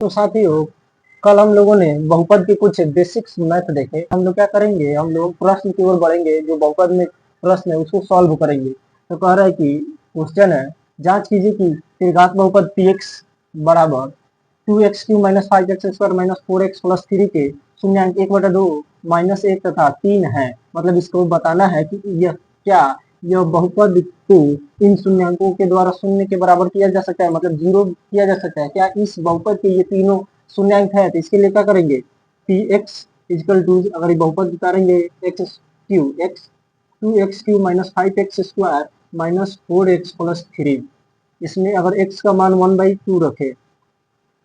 तो साथियों, कल हम लोगों ने बहुपद के कुछ बेसिक्स मैथ देखे। हम लोग क्या करेंगे, हम लोग प्रश्न की ओर बढ़ेंगे। जो बहुपद में प्रश्न है उसको सॉल्व करेंगे। तो कह रहा है कि क्वेश्चन है, जांच कीजिए कि त्रिघात बहुपद px बराबर 2x³ minus 5x² minus 4x plus 3 के शून्यांक 1/2 माइनस 1 तथा 3 है। मतलब इसको बताना है कि यह बहुपद को इन शून्यांकों के द्वारा शून्य के बराबर किया जा सकता है, मतलब जीरो किया जा सकता है। क्या इस बहुपद के ये तीनों शून्यांक है? तो इसके लिए क्या करेंगे, px इक्वल टू, अगर ये बहुपद उतारेंगे x 2x³ minus 5x² minus 4x plus 3, इसमें अगर x का मान 1/2 रखे,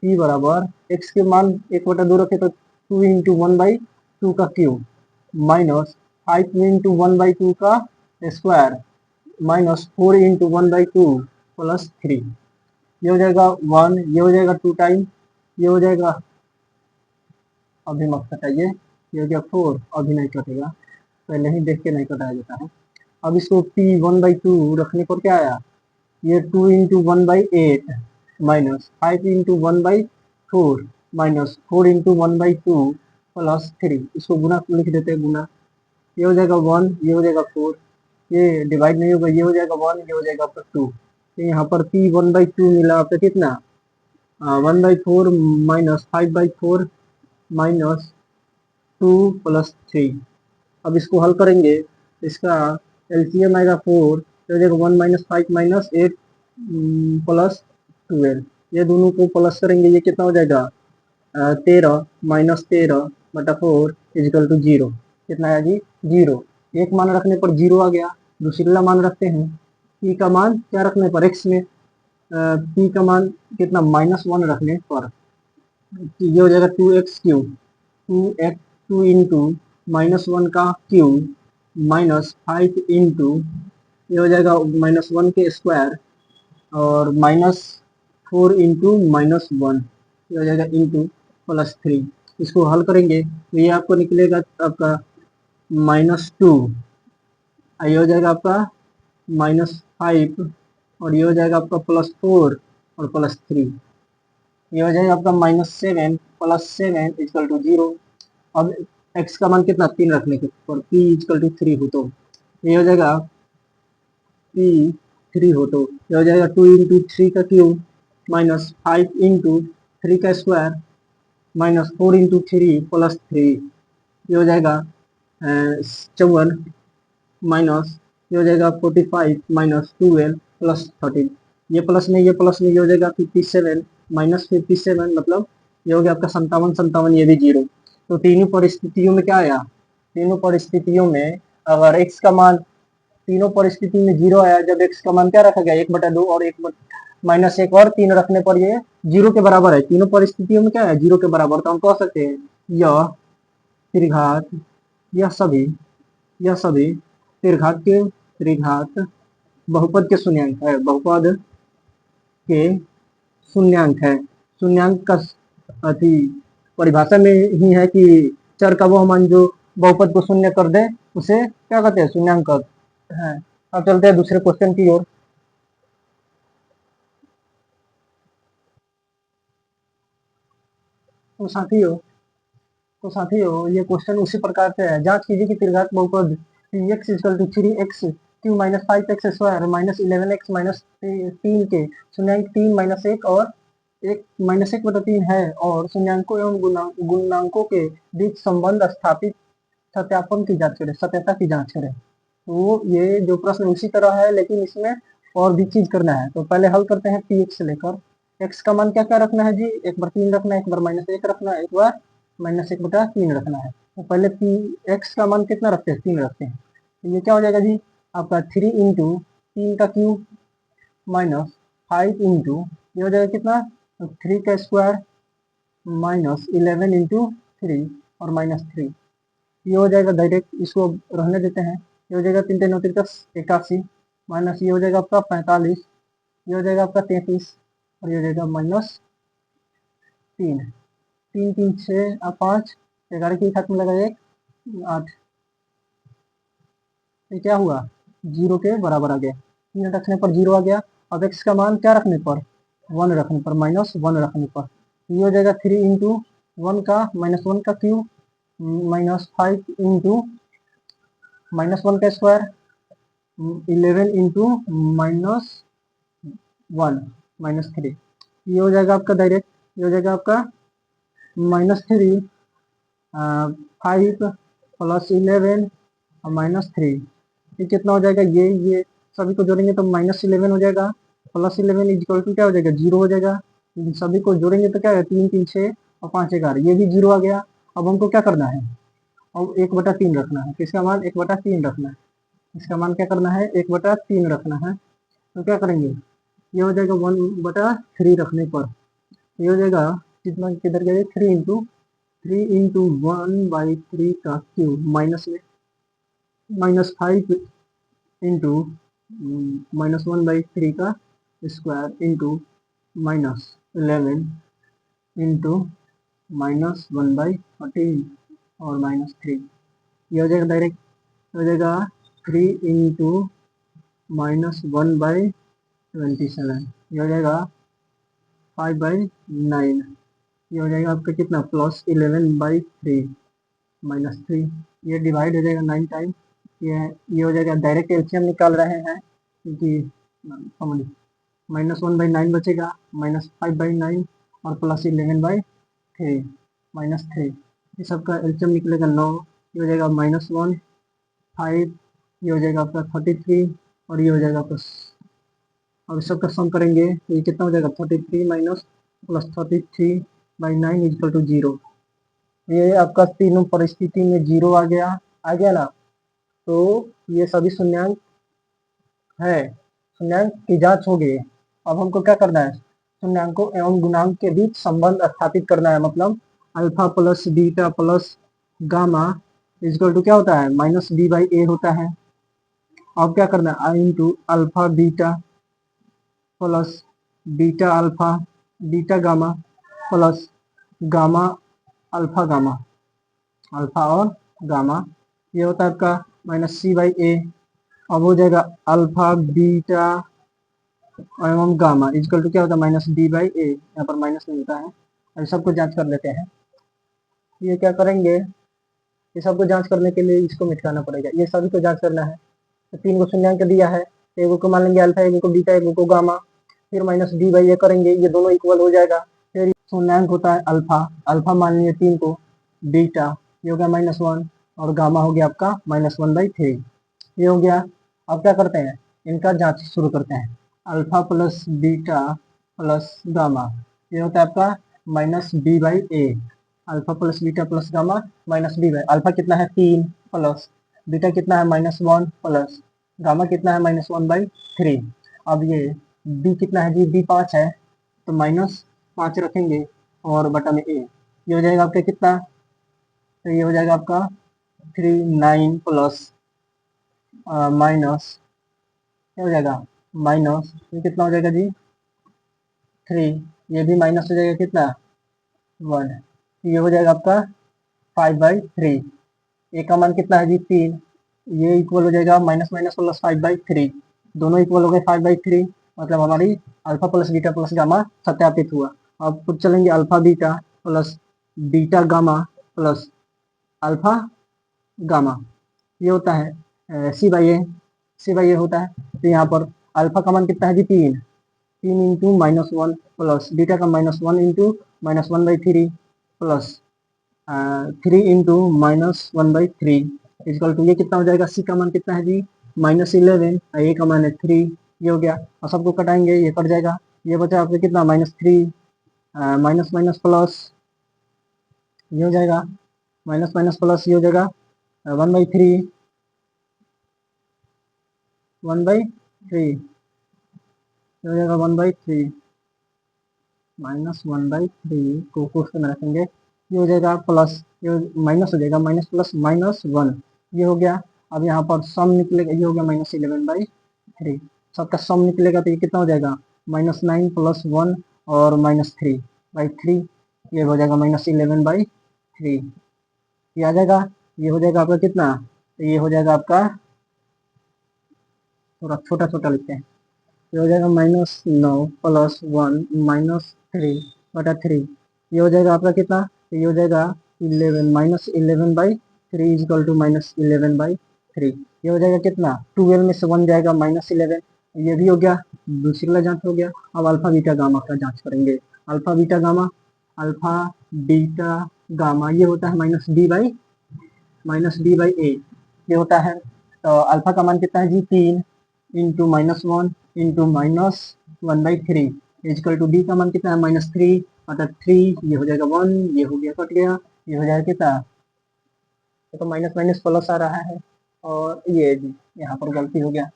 p बराबर x के मान 1/2 रखे तो 2 इंटू 1/2 का क्यूब माइनस 5 इंटू 1/2 का स्क्वायर माइनस 4 इंटू 1/2 प्लस 3। ये हो जाएगा 1, ये हो जाएगा 2 टाइम, ये हो जाएगा, अभी मत कटाइए, ये हो गया 4, अभी नहीं कटेगा, पहले ही देख के नहीं कटाया जाता है। अब इसको p 1/2 रखने पर क्या आया, ये 2 into 1/8 minus 5 into 1/4 minus 4 into 1/2 plus 3। इसको गुना लिख देते हैं, गुना, ये हो जाएगा 1, ये हो जाएगा 4, ये डिवाइड नहीं होगा, ये हो जाएगा 1, ये हो जाएगा आपका 2। तो यहाँ पर p 1/2 मिला आपका कितना, 1/4 माइनस 5/4 माइनस 2 प्लस 3। अब इसको हल करेंगे, इसका एलसीएम आएगा 4, तो जाएगा 1 माइनस 5 माइनस 8 प्लस 12। ये दोनों को प्लस करेंगे, ये कितना हो जाएगा, 13 माइनस 13/4 इजिकल टू 0। कितना आया जी, 0। एक मान रखने पर 0 आ गया। दूसरा मान रखते हैं, p का मान क्या रखने पर, x में p का मान कितना, -1 रखने पर ये हो जाएगा 2x³ 2 इंटू -1 का क्यूब माइनस 5 इंटू, ये हो जाएगा -1 के स्क्वायर और माइनस 4 इंटू -1, ये हो जाएगा इंटू प्लस 3। इसको हल करेंगे तो ये आपको निकलेगा आपका -2, ये हो जाएगा आपका -5 और ये हो जाएगा आपका +4 और +3, ये हो जाएगा आपका -7 प्लस 7 इक्वल टू 0। अब x का मान कितना, 3 रखने के पर p इक्वल टू 3 हो तो ये हो जाएगा p 3 हो तो ये हो जाएगा 2 इंटू 3 का क्यूब माइनस 5 इंटू 3 का स्क्वायर माइनस 4 इंटू 3 प्लस 3, ये हो जाएगा 54 माइनस, ये हो जाएगा 45 माइनस 12 प्लस 13। ये प्लस में ये प्लस में ये हो जाएगा 57 माइनस 57, मतलब ये हो गया आपका 57, ये भी 0। तो तीनों परिस्थितियों में क्या आया, तीनों परिस्थितियों में अगर x का मान, तीनों परिस्थिति में 0 आया जब x का मान क्या रखा गया, 1/2 और -1 और 3 रखने पर ये 0 के बराबर है। तीनों परिस्थितियों में क्या है, 0 के बराबर। तो हम कह सकते हैं यह त्रिघात, यह सभी त्रिघात बहुपद के शून्यांक है, बहुपद के शून्यांक है। शून्यांक का अति परिभाषा में ही है कि चर का वह मान जो बहुपद को शून्य कर दे उसे क्या कहते हैं, शून्यांक कहते हैं। अब चलते हैं दूसरे क्वेश्चन की ओर। तो साथियों ये क्वेश्चन उसी प्रकार से है, जांच कीजिए कि त्रिघात बहुपद px equal to 3x³ minus 5x² minus 11x minus 3 के शून्यांक 3 माइनस 1 और 1 -1/3 है और शून्यांकों एवं गुणांकों के बीच संबंध स्थापित सत्यापन की जांच करें, सत्यता की जांच करें। तो ये जो प्रश्न उसी तरह है, लेकिन इसमें और भी चीज करना है। तो पहले हल करते हैं px से लेकर। x का मान क्या क्या रखना है जी, एक बार 3 रखना है, एक बार -1 रखना है, एक बार -1/3 रखना है। तो पहले x का मान कितना रखते हैं, 3 रखते हैं। तो ये क्या हो जाएगा जी आपका 3 इंटू 3 का क्यूब माइनस 5 इंटू, ये हो जाएगा कितना, 3 का स्क्वायर माइनस 11 इंटू 3 और -3, ये हो जाएगा डायरेक्ट, इसको रहने देते हैं। ये हो जाएगा 3 3 9 81 माइनस, ये हो जाएगा आपका 45, ये हो जाएगा आपका 33 और ये हो जाएगा -3। 3 3 6 और 5 11 के हाथ में लगा 1 8, ये क्या हुआ, 0 के बराबर आ गया। 3 रखने पर 0 आ गया। अब x का मान क्या रखने पर, 1 रखने पर, -1 रखने पर ये हो जाएगा 3 इंटू 1 का -1 का क्यूब -5 इंटू -1 का स्क्वायर 11 इंटू -1 -3। ये हो जाएगा आपका डायरेक्ट, ये हो जाएगा आपका -3 5 प्लस 11 और -3। ये कितना हो जाएगा, ये सभी को जोड़ेंगे तो -11 हो जाएगा, +11 इक्वल टू क्या हो जाएगा 0 हो जाएगा। इन सभी को जोड़ेंगे तो क्या है 3 3 6 और 5 11, ये भी 0 आ गया। अब हमको क्या करना है, अब 1/3 रखना है, किसका मान 1/3 रखना है, इसका मान क्या करना है 1/3 रखना है। तो क्या करेंगे, ये हो जाएगा 1/3 रखने पर ये हो जाएगा कितना, किधर गया 3 इंटू 1/3 का क्यूब माइनस में -5 इंटू -1/3 का स्क्वायर इंटू -11 इंटू -1/13 और -3। ये हो जाएगा डायरेक्ट, हो जाएगा 3 इंटू -1/27। ये हो जाएगा 5/9। ये हो जाएगा आपका कितना +11/3 -3। ये डिवाइड हो जाएगा 9 टाइम। ये हो जाएगा डायरेक्ट एलसीएम निकाल रहे हैं क्योंकि -1/9 बचेगा, -5/9 और +11/3 -3। ये सबका एलसीएम निकलेगा 9। ये हो जाएगा -1 5। ये हो जाएगा आपका 33 और ये हो जाएगा आपका, अब सबका सम करेंगे तो ये कितना हो जाएगा 33 माइनस +33/9 इक्वल टू 0। ये आपका तीनों परिस्थिति में 0 आ गया ना। तो ये सभी शून्यांक है, शून्यांक की जांच हो गई। अब हमको क्या करना है, शून्यांकों एवं गुणांक के बीच संबंध स्थापित करना है, मतलब alpha plus beta plus gamma equal to क्या होता है -b/a होता है। अब क्या करना है आई into alpha beta plus beta alpha beta gamma plus gamma alpha gamma, alpha और गामा, ये होता है आपका -c/a। अब हो जाएगा अल्फा बीटा एवं गामा इक्वल टू क्या होता है -b/a, यहाँ पर माइनस नहीं होता है। अब सबको जांच कर लेते हैं। ये क्या करेंगे, ये सबको जांच करने के लिए इसको मिटाना पड़ेगा, ये सभी को जांच करना है। तो 3 को शून्यांक दिया है, एगो को मान लेंगे अल्फा, एगो को बीटा, एगो को गामा, फिर -b/a करेंगे, ये दोनों इक्वल हो जाएगा। फिर शून्यांक होता है अल्फा, अल्फा मान लिए 3 को, बीटा ये हो गया -1 और गामा हो गया आपका -1/3। ये हो गया। अब क्या करते हैं, इनका जांच शुरू करते हैं। Alpha plus beta plus gamma, ये होता है आपका -b/a। Alpha plus beta plus gamma -b/, alpha कितना है 3 प्लस बीटा कितना है -1 प्लस गामा कितना है -1/3। अब ये b कितना है जी, b 5 है तो -5 रखेंगे और बटा में a, ये हो जाएगा आपका कितना, तो ये हो जाएगा आपका 9 प्लस माइनस क्या हो जाएगा माइनस, ये कितना हो जाएगा जी 3, ये भी माइनस हो जाएगा कितना 1, ये हो जाएगा आपका 5/3। ए का मान कितना है जी 3, ये इक्वल हो जाएगा माइनस माइनस प्लस 5/3, दोनों इक्वल हो गए 5/3, मतलब हमारी alpha plus beta plus gamma सत्यापित हुआ। अब कुछ चलेंगे alpha beta plus beta gamma plus alpha gamma, ये होता है c/a होता है। तो यहाँ पर अल्फा का मान कितना है जी 3 इंटू -1 प्लस बीटा का -1 into -1/3 plus 3 into -1/3 equal to, ये कितना हो जाएगा, सी का मान कितना है जी -11, ए का मान है 3, ये हो गया। और सबको कटाएंगे ये कट जाएगा, ये बचा आपको कितना -3 माइनस माइनस प्लस, ये हो जाएगा माइनस माइनस प्लस, ये हो जाएगा 1/3 ये हो जाएगा 1/3 -1/3 को क्वेश्चन में रखेंगे, ये हो जाएगा प्लस, ये माइनस हो जाएगा माइनस प्लस -1, ये हो गया। अब यहाँ पर सम निकलेगा, ये हो गया -11/3, सबका सम निकलेगा तो ये कितना हो जाएगा -9 प्लस 1 और -3/3, ये हो जाएगा -11/3, ये आ जाएगा। ये हो जाएगा आपका कितना, तो ये हो जाएगा आपका, थोड़ा छोटा छोटा लिखते हैं, ये हो जाएगा -9 प्लस 1 -3/3, ये हो जाएगा आपका कितना, तो ये हो जाएगा 11 माइनस 11/3 इजकल टू माइनस 11/3। ये हो जाएगा कितना, 12 में से 1 जाएगा -11, ये भी हो गया, दूसरी वाला जांच हो गया। अब अल्फा बीटा गामा का जांच करेंगे। Alpha beta gamma, alpha beta gamma ये होता है -b/a ये होता है। तो अल्फा का मान कितना है जी, 3 into -1 into -1/3 equal to b का मान कितना है, -3 अर्थात 3, ये हो जाएगा 1, ये हो गया कट गया, ये हो जाएगा कितना, तो माइनस माइनस प्लस आ रहा है। और ये यहाँ पर गलती हो गया,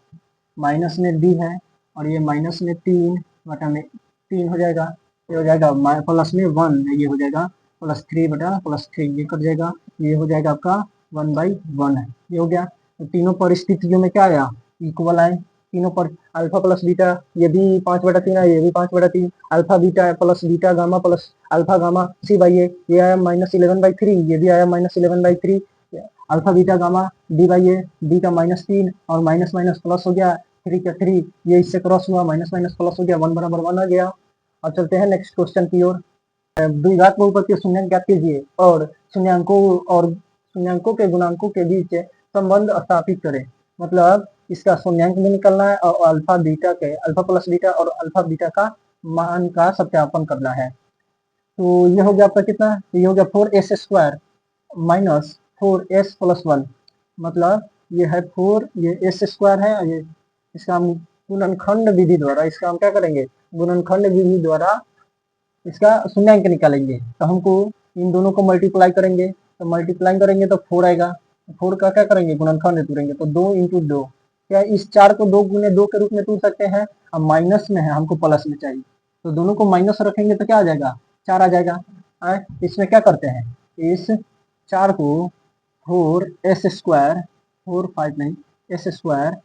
माइनस में डी है और ये माइनस में 3 बटा में 3 हो जाएगा, ये हो जाएगा प्लस में 1, ये हो जाएगा +3 बटा +3, ये कट जाएगा, ये हो जाएगा आपका 1/1 है, ये हो गया। तो तीनों परिस्थितियों में क्या आया, इक्वल आए तीनों पर। अल्फा प्लस बीटा ये भी 5/3 है, ये भी 5/3, alpha beta plus beta gamma plus alpha gamma C/A, ये आया -11/3, ये भी आया -11/3, alpha beta gamma D/A, D का -3 और माइनस माइनस प्लस हो गया, 3 का 3, ये इससे क्रॉस हुआ, माइनस माइनस प्लस हो गया, 1 बराबर 1 आ गया। अब चलते हैं नेक्स्ट क्वेश्चन की ओर। द्विघात बहुपद के शून्यांक ज्ञात कीजिए और शून्यांकों के गुणांकों के बीच संबंध स्थापित करें। मतलब इसका शून्यांक भी निकलना है और अल्फा प्लस बीटा और अल्फा बीटा का मान का सत्यापन करना है। तो ये हो गया आपका कितना, ये हो गया 4s² माइनस 4s + 1, मतलब ये है 4, ये s² है, ये इसका हम गुणनखंड विधि द्वारा इसका हम क्या करेंगे, गुणनखंड विधि द्वारा इसका शून्यांक निकालेंगे। तो हमको इन दोनों को मल्टीप्लाई करेंगे, तो मल्टीप्लाई करेंगे तो 4 आएगा, 4 का क्या करेंगे, गुणनखंड तोड़ेंगे, तो 2 × 2, क्या इस 4 को 2 × 2 के रूप में तोड़ सकते हैं। अब माइनस में है, हमको प्लस में चाहिए, तो दोनों को माइनस रखेंगे तो क्या आ जाएगा, 4 आ जाएगा। इसमें क्या करते हैं, इस 4 को 4s² 4 5 नहीं s²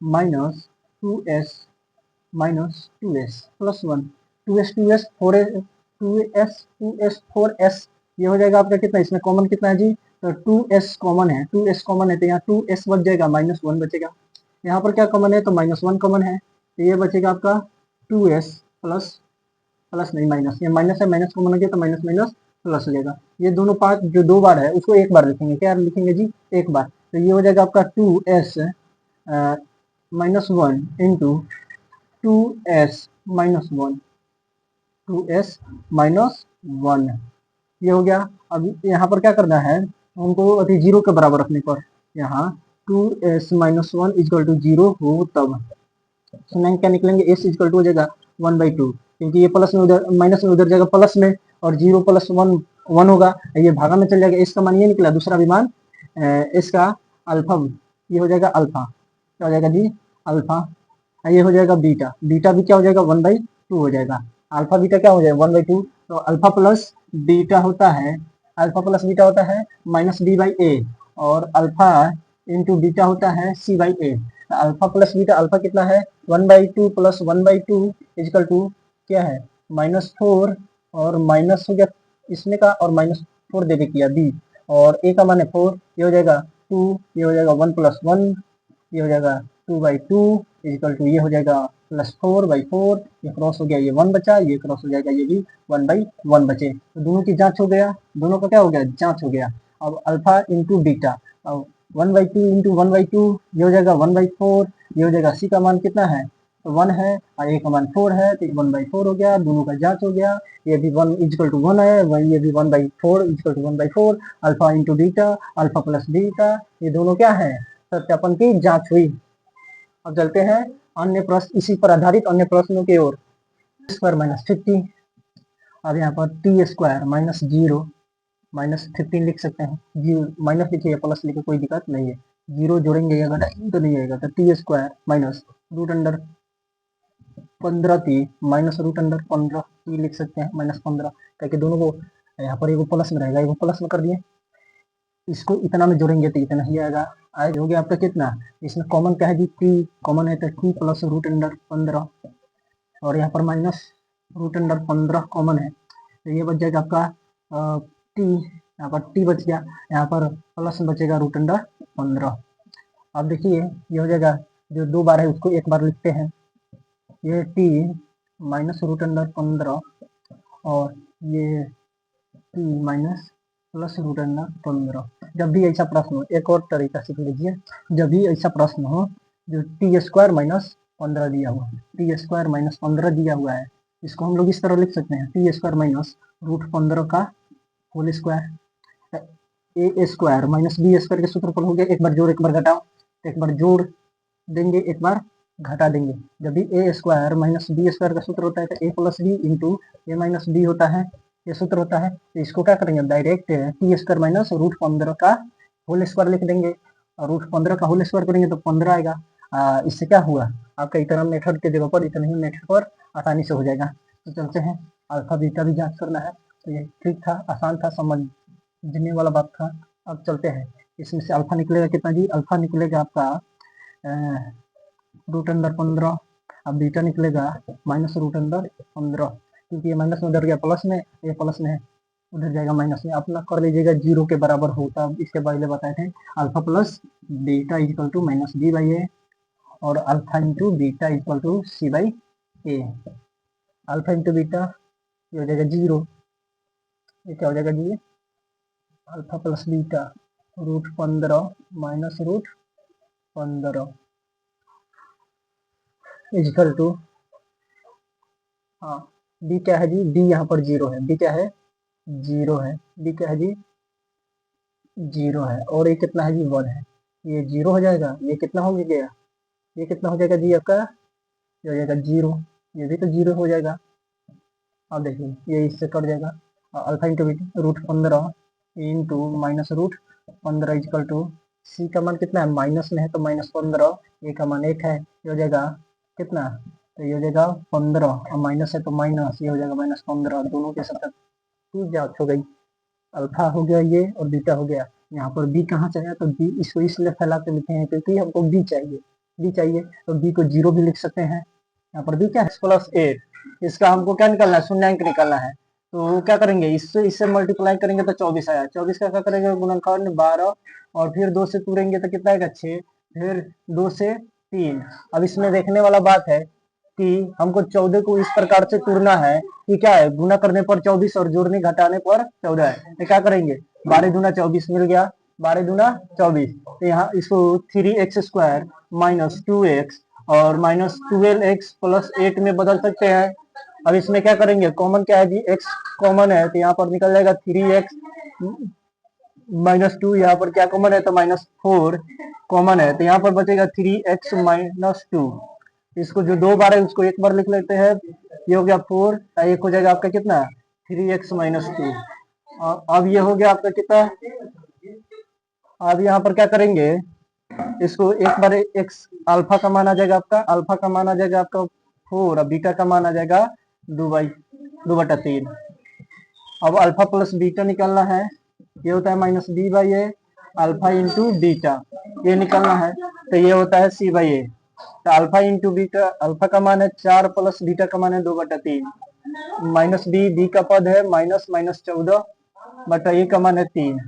minus 2s minus 2s + 1, 2s 4s ये हो जाएगा आपका कितना, इसमें कॉमन कितना है जी, तो 2s कॉमन है, 2s कॉमन है, तो यहाँ 2s बच जाएगा, -1 बचेगा। यहाँ पर क्या कॉमन है, तो -1 कॉमन है, तो ये बचेगा आपका 2s प्लस नहीं माइनस, ये माइनस है, माइनस कॉमन हो गया तो माइनस माइनस प्लस हो जाएगा। ये दोनों पार्ट जो 2 बार है उसको एक बार लिखेंगे, क्या लिखेंगे जी, एक बार। तो ये हो जाएगा आपका 2s -1 इंटू 2s -1 2s -1 ये हो गया। अब यहाँ पर क्या करना है, उनको अति 0 के बराबर रखने पर यहाँ 2s -1 = 0 हो तब शून्यांक क्या निकलेंगे, s = हो जाएगा 1/2, क्योंकि ये प्लस में उधर माइनस में उधर जाएगा प्लस में, और 0 + 1 1 होगा, ये भागा में चल जाएगा, s का मान ये निकला, दूसरा भी मान s का अल्फा, ये हो जाएगा अल्फा, क्या हो जाएगा जी, अल्फा, ये हो जाएगा बीटा, बीटा भी क्या हो जाएगा 1/2 हो जाएगा, अल्फा बीटा क्या हो जाएगा 1/2। तो अल्फा प्लस बीटा होता है -b/a और अल्फा इंटू बीटा होता है c/a। Alpha plus beta, alpha कितना है 1/2 + 1/2 इजकल टू क्या है -4, और माइनस हो गया इसमें का, और -4 दे किया b, और a का मान है 4, ये हो जाएगा 2, ये हो जाएगा 1 + 1, ये हो जाएगा 2/2 इजकल टू ये हो जाएगा +4/4, ये क्रॉस हो गया, ये 1 बचा, ये क्रॉस हो जाएगा, ये भी 1/1 बचे। तो दोनों की जांच हो गया, दोनों का क्या हो गया, जांच हो गया। अब अल्फा इंटू बीटा, अब 1/2 इंटू 1/2 ये हो जाएगा 1/4, ये हो जाएगा सी का मान कितना है, तो 1 है और ए का मान 4 है, तो 1/4 हो गया, दोनों का जांच हो गया। ये भी 1 = 1 है, वही ये भी 1/4 = 1/4, alpha into beta, alpha plus beta, ये दोनों क्या है, सत्यापन की जांच हुई। अब चलते हैं अन्य प्रश्न, इसी पर आधारित अन्य प्रश्नों की ओर। स्क्वायर -50, अब यहाँ पर t² -0 -15 लिख सकते हैं, जीरो माइनस लिखिए या प्लस लिखिए कोई दिक्कत नहीं है, 0 जोड़ेंगे या घटाएंगे तो नहीं आएगा, तो t² माइनस √15t -√15t लिख सकते हैं, -15, ताकि दोनों को यहाँ पर एगो प्लस में रहेगा, एगो प्लस में कर दिए, इसको इतना में जोड़ेंगे तो इतना ही आएगा। आज हो गया आपका कितना, इसमें कॉमन क्या है जी, t कॉमन है, तो t + √15, और यहाँ पर -√15 कॉमन है, तो ये बच जाएगा आपका t, यहाँ पर t बच गया, यहाँ पर प्लस बचेगा √15। अब देखिए ये हो जाएगा, जो 2 बार है उसको एक बार लिखते हैं, ये t -√15 और ये t minus plus root under 15। जब भी ऐसा प्रश्न हो, एक और तरीका सीख लीजिए, जब भी ऐसा प्रश्न हो जो टी स्क्वायर माइनस 15 दिया हुआ है, टी स्क्वायर माइनस 15 दिया हुआ है, इसको हम लोग इस तरह लिख सकते हैं, टी स्क्वायर माइनस रूट 15 का whole square, A square minus B square के सूत्रफल हो गया, एक बार जोड़ एक बार घटाओ, एक बार जोड़ देंगे एक बार घटा देंगे। जब भी ए स्क्वायर माइनस बी स्क्वायर का सूत्र होता है तो ए प्लस बी इंटू ए माइनस बी होता है, ये सूत्र होता है। तो इसको क्या करेंगे, direct t square minus root 15 का होल स्क्वायर लिख देंगे, और रूट 15 का होल स्क्वायर करेंगे तो 15 आएगा। इससे क्या हुआ, आपका इतना मेथड के जगह पर इतना ही मेथड पर आसानी से हो जाएगा। तो चलते हैं, अल्फा बीटा भी जांच करना है, तो ये ठीक था, आसान था, समझने वाला बात था। अब चलते हैं, इसमें से अल्फा निकलेगा कितना जी, अल्फा निकलेगा आपका रूट अंडर 15, अब बीटा निकलेगा माइनस रूट अंडर 15, क्योंकि ये माइनस में उधर गया प्लस में, ये प्लस में है उधर जाएगा माइनस में, अपना कर लीजिएगा जीरो के बराबर होता, इसके पहले बताए थे alpha plus beta equal to minus B by A, और alpha into beta equal to C by A. Alpha into beta ये हो जाएगा जीरो, ये क्या हो जाएगा जी, alpha plus beta root 15 minus root 15 equal to, हाँ बी क्या है जी, बी यहाँ पर जीरो है, बी क्या है जीरो है, बी क्या है जी जीरो है, और ये कितना है जी 1 है, ये जीरो हो जाएगा, ये कितना हो गया, ये कितना हो जाएगा जी आपका, ये हो जाएगा जीरो, ये भी तो जीरो हो जाएगा। अब देखिए ये इससे कट जाएगा, alpha into beta root 15 into minus root 15 equal to, C का मान कितना है माइनस में है तो माइनस 15, ए का मान 8 है, ये हो जाएगा कितना, तो ये हो जाएगा 15, और माइनस है तो माइनस, ये हो जाएगा माइनस 15, दोनों के साथ टू जांच हो गई, अल्फा हो गया ये और बीटा हो गया। यहाँ पर बी कहाँ से आया, तो बी इसको इसलिए फैला के लिखे हैं क्योंकि हमको बी चाहिए, बी चाहिए तो बी को जीरो भी लिख सकते हैं। यहाँ पर बी क्या है प्लस 8, इसका हमको क्या निकालना है, शून्यांक निकालना है, तो क्या करेंगे, इससे मल्टीप्लाई करेंगे तो 24 आया, 24 का क्या करेंगे गुणनखंड 12, और फिर 2 से तोड़ेंगे तो कितना आएगा 6, फिर 2 से 3। अब इसमें देखने वाला बात है कि हमको 14 को इस प्रकार से तोड़ना है कि क्या है, गुना करने पर 24 और जोड़ने घटाने पर 14 है, तो क्या करेंगे 12 दूना 24 मिल गया, 12 दूना 24, तो यहाँ इसको 3x स्क्वायर माइनस 2x और माइनस 12x प्लस 8 में बदल सकते हैं। अब इसमें क्या करेंगे, कॉमन क्या है जी, x कॉमन है तो यहाँ पर निकल जाएगा 3x माइनस 2, यहाँ पर क्या कॉमन है तो माइनस 4 कॉमन है, तो यहाँ पर बचेगा 3x माइनस 2, इसको जो 2 बार है उसको एक बार लिख लेते हैं, ये हो गया 4, एक हो जाएगा आपका कितना 3x माइनस 2, और अब ये हो गया आपका कितना, अब यहाँ पर क्या करेंगे, इसको एक बार एक्स अल्फा का मान आ जाएगा आपका, अल्फा का मान आ जाएगा आपका 4, और बीटा का मान आ जाएगा 2/3। अब अल्फा प्लस बीटा निकालना है, ये होता है minus B by A, alpha into beta ये निकालना है, तो ये होता है सी बाई ए, तो अल्फा इंटू बीटा, अल्फा का मान है 4 प्लस बीटा का मान है 2/3, माइनस बी, बी का पद है माइनस माइनस 14 बटा ए का मान है 3,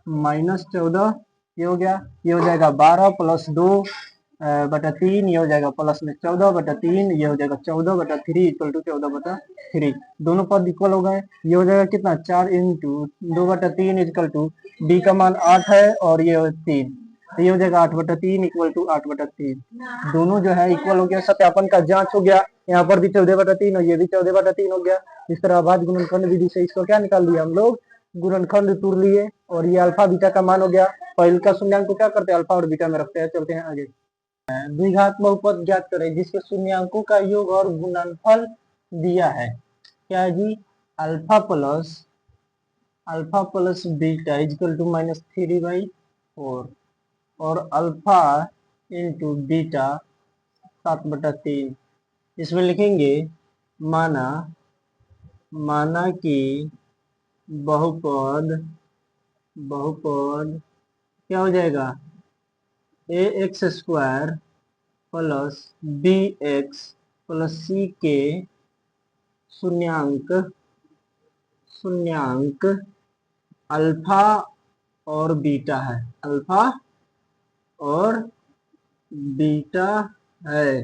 माइनस 14 ये हो गया, ये हो जाएगा 12 प्लस 2/3, ये हो जाएगा प्लस में 14/3, ये हो जाएगा 14/3 इक्वल टू 14/3, दोनों पद इक्वल हो गए, ये हो जाएगा कितना 4 इंटू 2/3 इक्वल टू, डी का मान 8 है और ये 3, तो ये हो जाएगा 8/3 इक्वल टू 8/3, दोनों जो है इक्वल हो गया, सत्यापन का जांच हो गया, यहाँ पर भी 14/3 और ये भी 14/3 हो गया। इस तरह अभाज्य गुणनखंड विधि से इसको क्या निकाल लिया हम लोग, गुणनखंड तोड़ लिए, और ये अल्फा बीटा का मान हो गया। पहले का शून्यांक को क्या करते हैं, अल्फा और बीटा में रखते हैं। चलते हैं आगे, द्विघात बहुपद ज्ञात करें जिसके शून्यांकों का योग और गुणनफल दिया है, क्या है जी, alpha plus beta equal to -3/4, और अल्फा इंटू बीटा 7/3, इसमें लिखेंगे माना कि बहुपद क्या हो जाएगा, ax square plus bx plus c के शून्यांक अल्फा और बीटा है, अल्फा और बीटा है,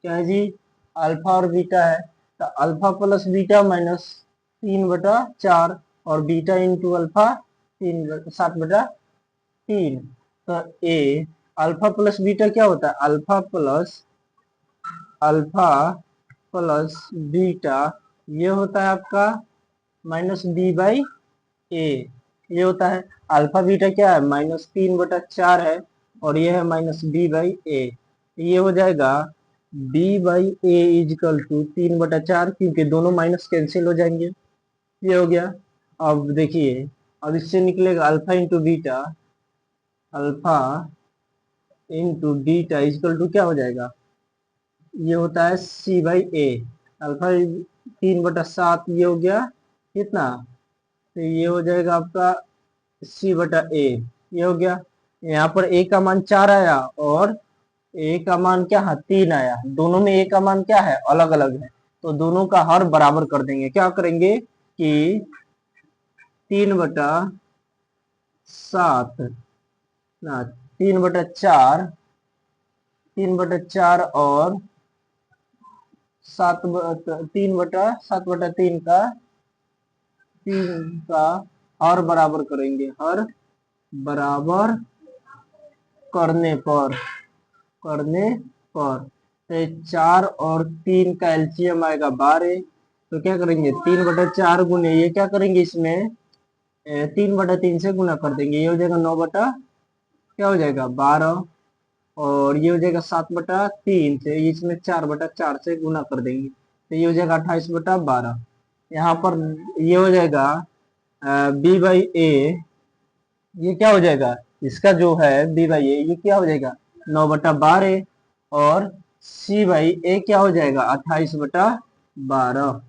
क्या है जी, अल्फा और बीटा है, तो अल्फा प्लस बीटा माइनस 3/4 और बीटा इंटू अल्फा 7/3। तो ए अल्फा प्लस बीटा क्या होता है, अल्फा प्लस बीटा ये होता है आपका -b/a। ये होता है अल्फा बीटा क्या है, -3/4 है और ये है -b/a। ये हो जाएगा b/a इजकल टू 3/4, क्योंकि दोनों माइनस कैंसिल हो जाएंगे। ये हो गया। अब देखिए, अब इससे निकलेगा alpha into beta equal to क्या हो जाएगा, ये होता है c/a। अल्फा 3/7 ये हो गया कितना, तो ये हो जाएगा आपका c/a। ये हो गया। यहाँ पर a का मान 4 आया और a का मान क्या है, 3 आया। दोनों में a का मान क्या है, अलग अलग है, तो दोनों का हर बराबर कर देंगे। क्या करेंगे कि 3/7 ना 3/4 और 3/7/3 का हर बराबर करेंगे। हर बराबर करने पर तो 4 और 3 का एलसीएम आएगा 12। तो क्या करेंगे, 3/4 गुने ये क्या करेंगे, इसमें 3/3 से गुना कर देंगे। ये हो जाएगा 9 बटा क्या हो जाएगा 12, और ये हो जाएगा 7/3 से, इसमें 4/4 से गुना कर देंगे तो ये हो जाएगा 28/12। यहाँ पर ये हो जाएगा b/a, ये क्या हो जाएगा, इसका जो है b/a ये क्या हो जाएगा 9/12, और c/a क्या हो जाएगा 28/12।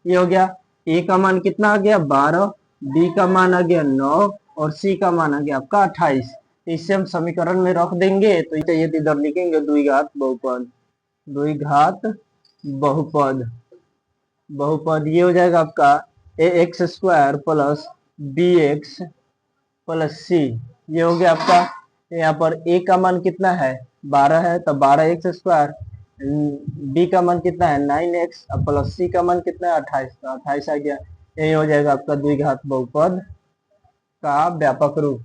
ये हो गया। a का मान कितना आ गया 12, b का मान आ गया 9 और c का मान आ गया आपका 28। इसे हम समीकरण में रख देंगे तो ये इधर लिखेंगे द्विघात बहुपद। ये हो जाएगा आपका ax² plus bx plus c। ये हो गया आपका। यहाँ पर a का मान कितना है 12 है, तो 12x², b का मान कितना है 9x प्लस c का मान कितना है 28, तो 28 आ गया। यही हो जाएगा आपका द्विघात बहुपद का व्यापक रूप।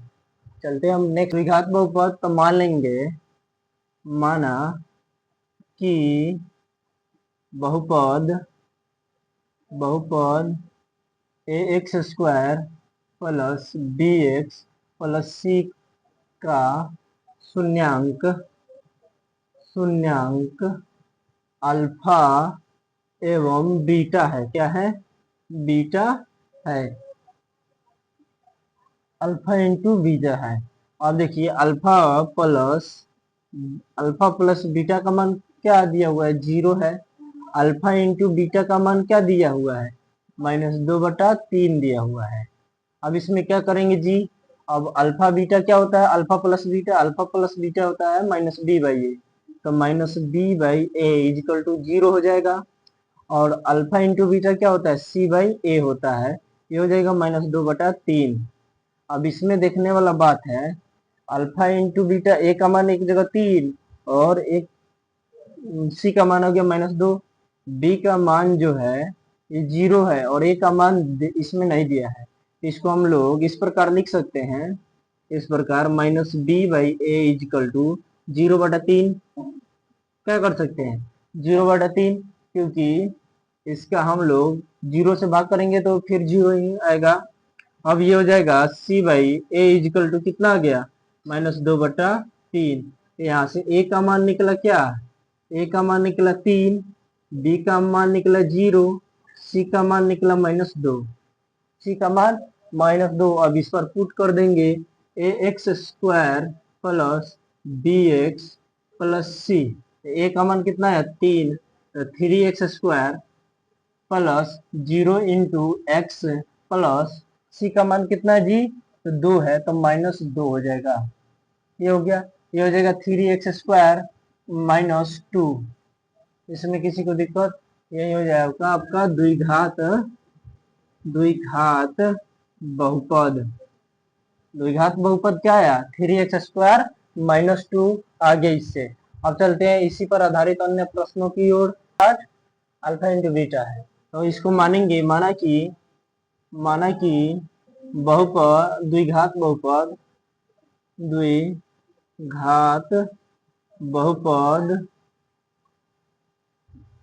चलते हम नेक्स्ट द्विघात बहुपद। तो मान लेंगे, माना कि बहुपद ax² plus bx plus c का शून्यांक अल्फा एवं बीटा है। क्या है, बीटा है, अल्फा इंटू बीटा है। और देखिए अल्फा प्लस बीटा का मान क्या दिया हुआ है 0 है। अल्फा इंटू बीटा का मान क्या दिया हुआ है -2/3 दिया हुआ है। अब इसमें क्या करेंगे जी, अब अल्फा बीटा क्या होता है, अल्फा प्लस बीटा होता है -b/a। तो -b/a इजिकल टू 0 हो जाएगा। और अल्फा इंटू बीटा क्या होता है c/a होता है। ये हो जाएगा -2/3। अब इसमें देखने वाला बात है, अल्फा इंटू बीटा a का मान एक जगह 3 और एक c का मान हो गया -2। b का मान जो है ये 0 है और a का मान इसमें नहीं दिया है। इसको हम लोग इस प्रकार लिख सकते हैं, इस प्रकार -b/a इजिकल टू 0/3। क्या कर सकते हैं 0/3, क्योंकि इसका हम लोग 0 से भाग करेंगे तो फिर 0 ही आएगा। अब ये हो जाएगा c/a इजिकल टू कितना आ गया -2/3। यहाँ से a का मान निकला क्या, a का मान निकला 3, b का मान निकला 0, c का मान निकला -2, c का मान -2। अब इस पर पुट कर देंगे ax² plus bx plus c। a का मान कितना है 3, तो 3x² plus 0 into x plus c का मान कितना है जी, तो 2 है, तो -2 हो जाएगा। ये हो गया। ये हो जाएगा 3x² -2। इसमें किसी को दिक्कत, यही हो जाएगा आपका द्विघात बहुपद। द्विघात बहुपद क्या आया 3x² -2 आगे इससे। अब चलते हैं इसी पर आधारित अन्य प्रश्नों की ओर। अल्फा इंटू बीटा है, तो इसको मानेंगे, माना कि माना कि बहुपद द्विघात बहुपद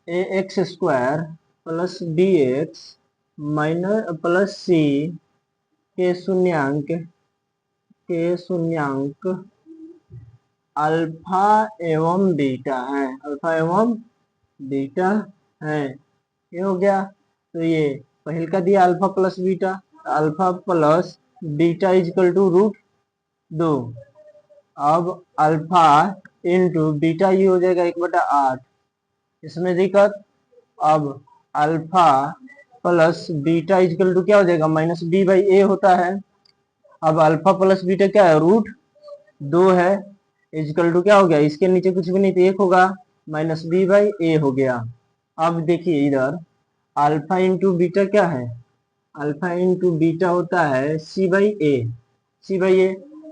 ax square plus bx minus plus c के शून्यांक अल्फा एवं बीटा है। ये हो गया। तो ये पहले का दिया alpha plus beta, alpha plus beta equal to √2। अब अल्फा इंटू बीटा ये हो जाएगा 1/8, इसमें दिक्कत। अब alpha plus beta equal to क्या हो जाएगा, -b/a होता है। अब अल्फा प्लस बीटा क्या है, √2 है, इजकल टू क्या हो गया, इसके नीचे कुछ भी नहीं तो 1 होगा, -b/a हो गया। अब देखिए इधर अल्फा इंटू बीटा क्या है, अल्फा इंटू बीटा होता है c/a।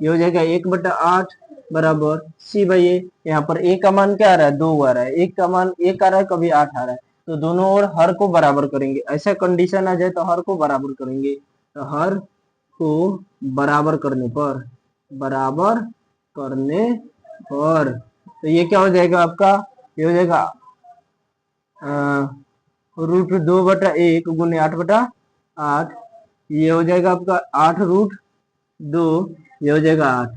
ये हो जाएगा 1/8 बराबर c/a। यहाँ पर a का मान क्या आ रहा है, 2 आ रहा है, एक का मान 1 आ रहा है, कभी 8 आ रहा है। तो दोनों ओर हर को बराबर करेंगे, ऐसा कंडीशन आ जाए तो हर को बराबर करेंगे। तो हर को बराबर करने पर तो ये क्या हो जाएगा आपका, ये हो जाएगा √2/1 गुने 8/8। ये हो जाएगा आपका 8√2, ये हो जाएगा 8।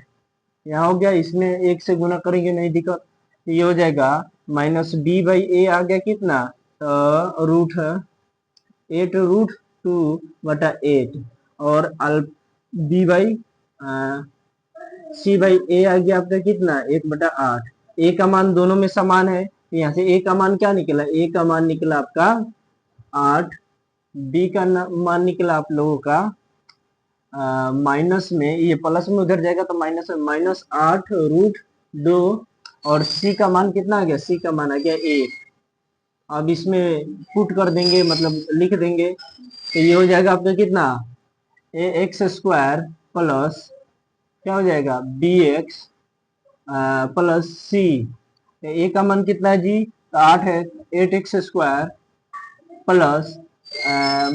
यहाँ हो गया, इसमें 1 से गुना करेंगे नहीं दिक्कत। तो ये हो जाएगा -b/a आ गया कितना, √8√2/8 और c/a आ गया आपका कितना, 1/8। a का मान दोनों में समान है, तो यहाँ से a का मान क्या निकला, a का मान निकला आपका 8, b का मान निकला आप लोगों का माइनस में, ये प्लस में उधर जाएगा तो माइनस में, -8√2 और c का मान कितना आ गया, c का मान आ गया 1। अब इसमें पुट कर देंगे, मतलब लिख देंगे, तो ये हो जाएगा आपका कितना, ax स्क्वायर प्लस क्या हो जाएगा bx प्लस c। a का मान कितना है जी, तो 8 है, 8x स्क्वायर प्लस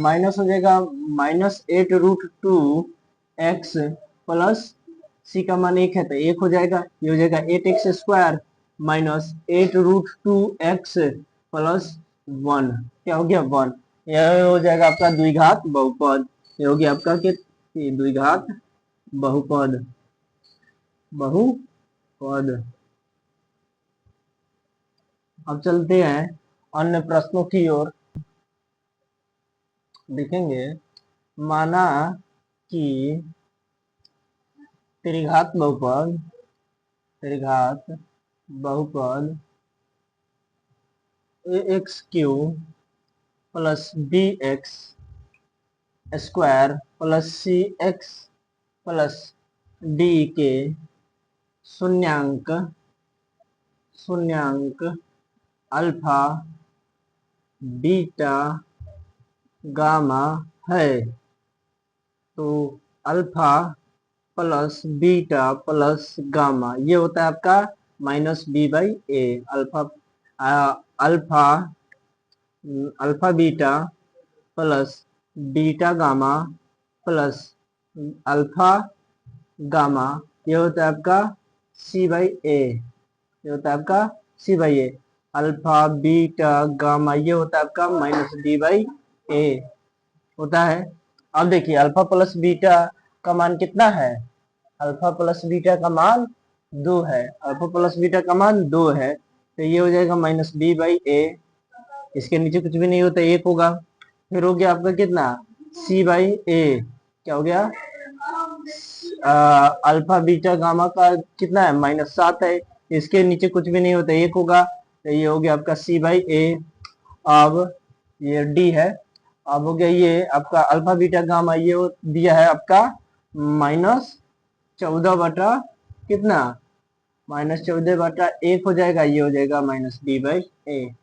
माइनस हो जाएगा -8√2x प्लस c का मान 1 है तो 1 हो जाएगा। ये हो जाएगा 8x square minus 8√2x plus 1, क्या हो गया 1। यह हो जाएगा आपका द्विघात बहुपद। ये हो गया आपका द्विघात बहुपद। अब चलते हैं अन्य प्रश्नों की ओर, देखेंगे। माना कि त्रिघात बहुपद ax³ plus bx square plus cx plus d के शून्यांक अल्फा बीटा गामा है। तो alpha plus beta plus gamma ये होता है आपका -b/a। Alpha beta plus beta gamma plus alpha gamma ये होता है आपका c/a। ये होता है आपका c/a। अल्फा बीटा गामा ये होता है आपका -b/a होता है। अब देखिए अल्फा प्लस बीटा का मान कितना है, अल्फा प्लस बीटा का मान 2 है, अल्फा प्लस बीटा का मान 2 है, तो ये हो जाएगा -b/a। इसके नीचे कुछ भी नहीं होता, 1 होगा। फिर हो गया आपका कितना c/a, क्या हो गया अल्फा बीटा गामा का कितना है -7 है, इसके नीचे कुछ भी नहीं होता, 1 होगा, तो ये हो गया आपका c/a। अब ये d है। अब हो गया ये आपका अल्फा बीटा गामा ये दिया है आपका -14 कितना -14/1 हो जाएगा, ये हो जाएगा -b/a।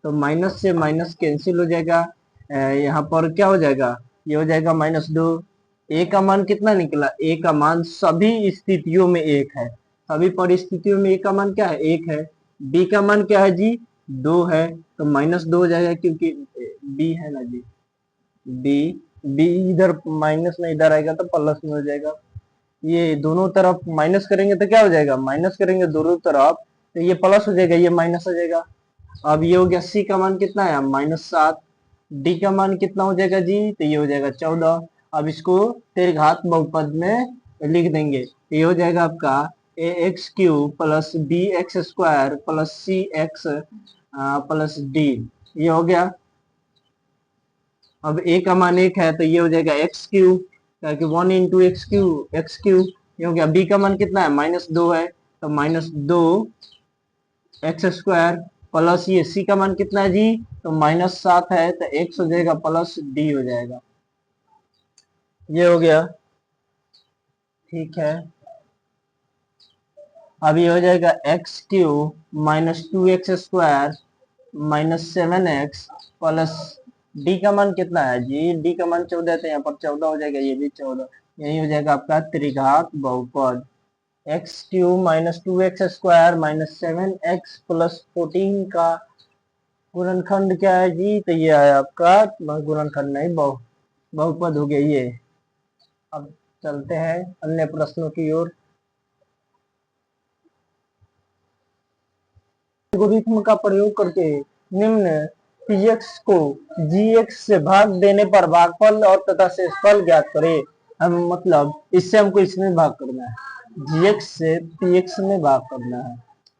तो माइनस से माइनस कैंसिल हो जाएगा, यहाँ पर क्या हो जाएगा, ये हो जाएगा -2। a का मान कितना निकला, a का मान सभी स्थितियों में 1 है, सभी परिस्थितियों में a का मान क्या है 1 है। b का मान क्या है जी 2 है, तो -2 हो जाएगा क्योंकि b है ना जी, b बी इधर माइनस में इधर आएगा तो प्लस में हो जाएगा। ये दोनों तरफ माइनस करेंगे तो क्या हो जाएगा, माइनस करेंगे दोनों तरफ तो ये प्लस हो जाएगा, ये माइनस हो जाएगा। अब ये हो गया सी का मान कितना है, -7। डी का मान कितना हो जाएगा जी, तो ये हो जाएगा 14। अब इसको दीर्घात बहुपद में लिख देंगे, ये हो जाएगा आपका A X cube plus B X square plus C X plus D. ये हो गया। अब ए का मान 1 है तो ये हो जाएगा एक्स क्यू, क्योंकि 1 इंटू एक्स क्यू। ये हो गया। बी का मान कितना है, -2 है तो -2 एक्स स्क्वायर प्लस ये सी का मान कितना है जी, तो -7 है तो एक्स हो जाएगा प्लस डी हो जाएगा। ये हो गया, ठीक है। अब ये हो जाएगा x Q -2 x square -7 x plus D का मान कितना है जी, डी का मान 14 है तो यहाँ पर 14 हो जाएगा, ये भी 14। यही हो जाएगा आपका त्रिघात बहुपद। X Q -2 x square -7 x plus 14 का गुणनखंड क्या है जी, तो ये है आपका गुणनखंड नहीं बहुपद हो गया ये। अब चलते हैं अन्य प्रश्नों की ओर। एल्गोरिथ्म का प्रयोग करके निम्न px को gx से भाग देने पर भागफल और तथा शेषफल ज्ञात करें। हम मतलब इससे हमको इसमें भाग करना है, gx से px में भाग करना है।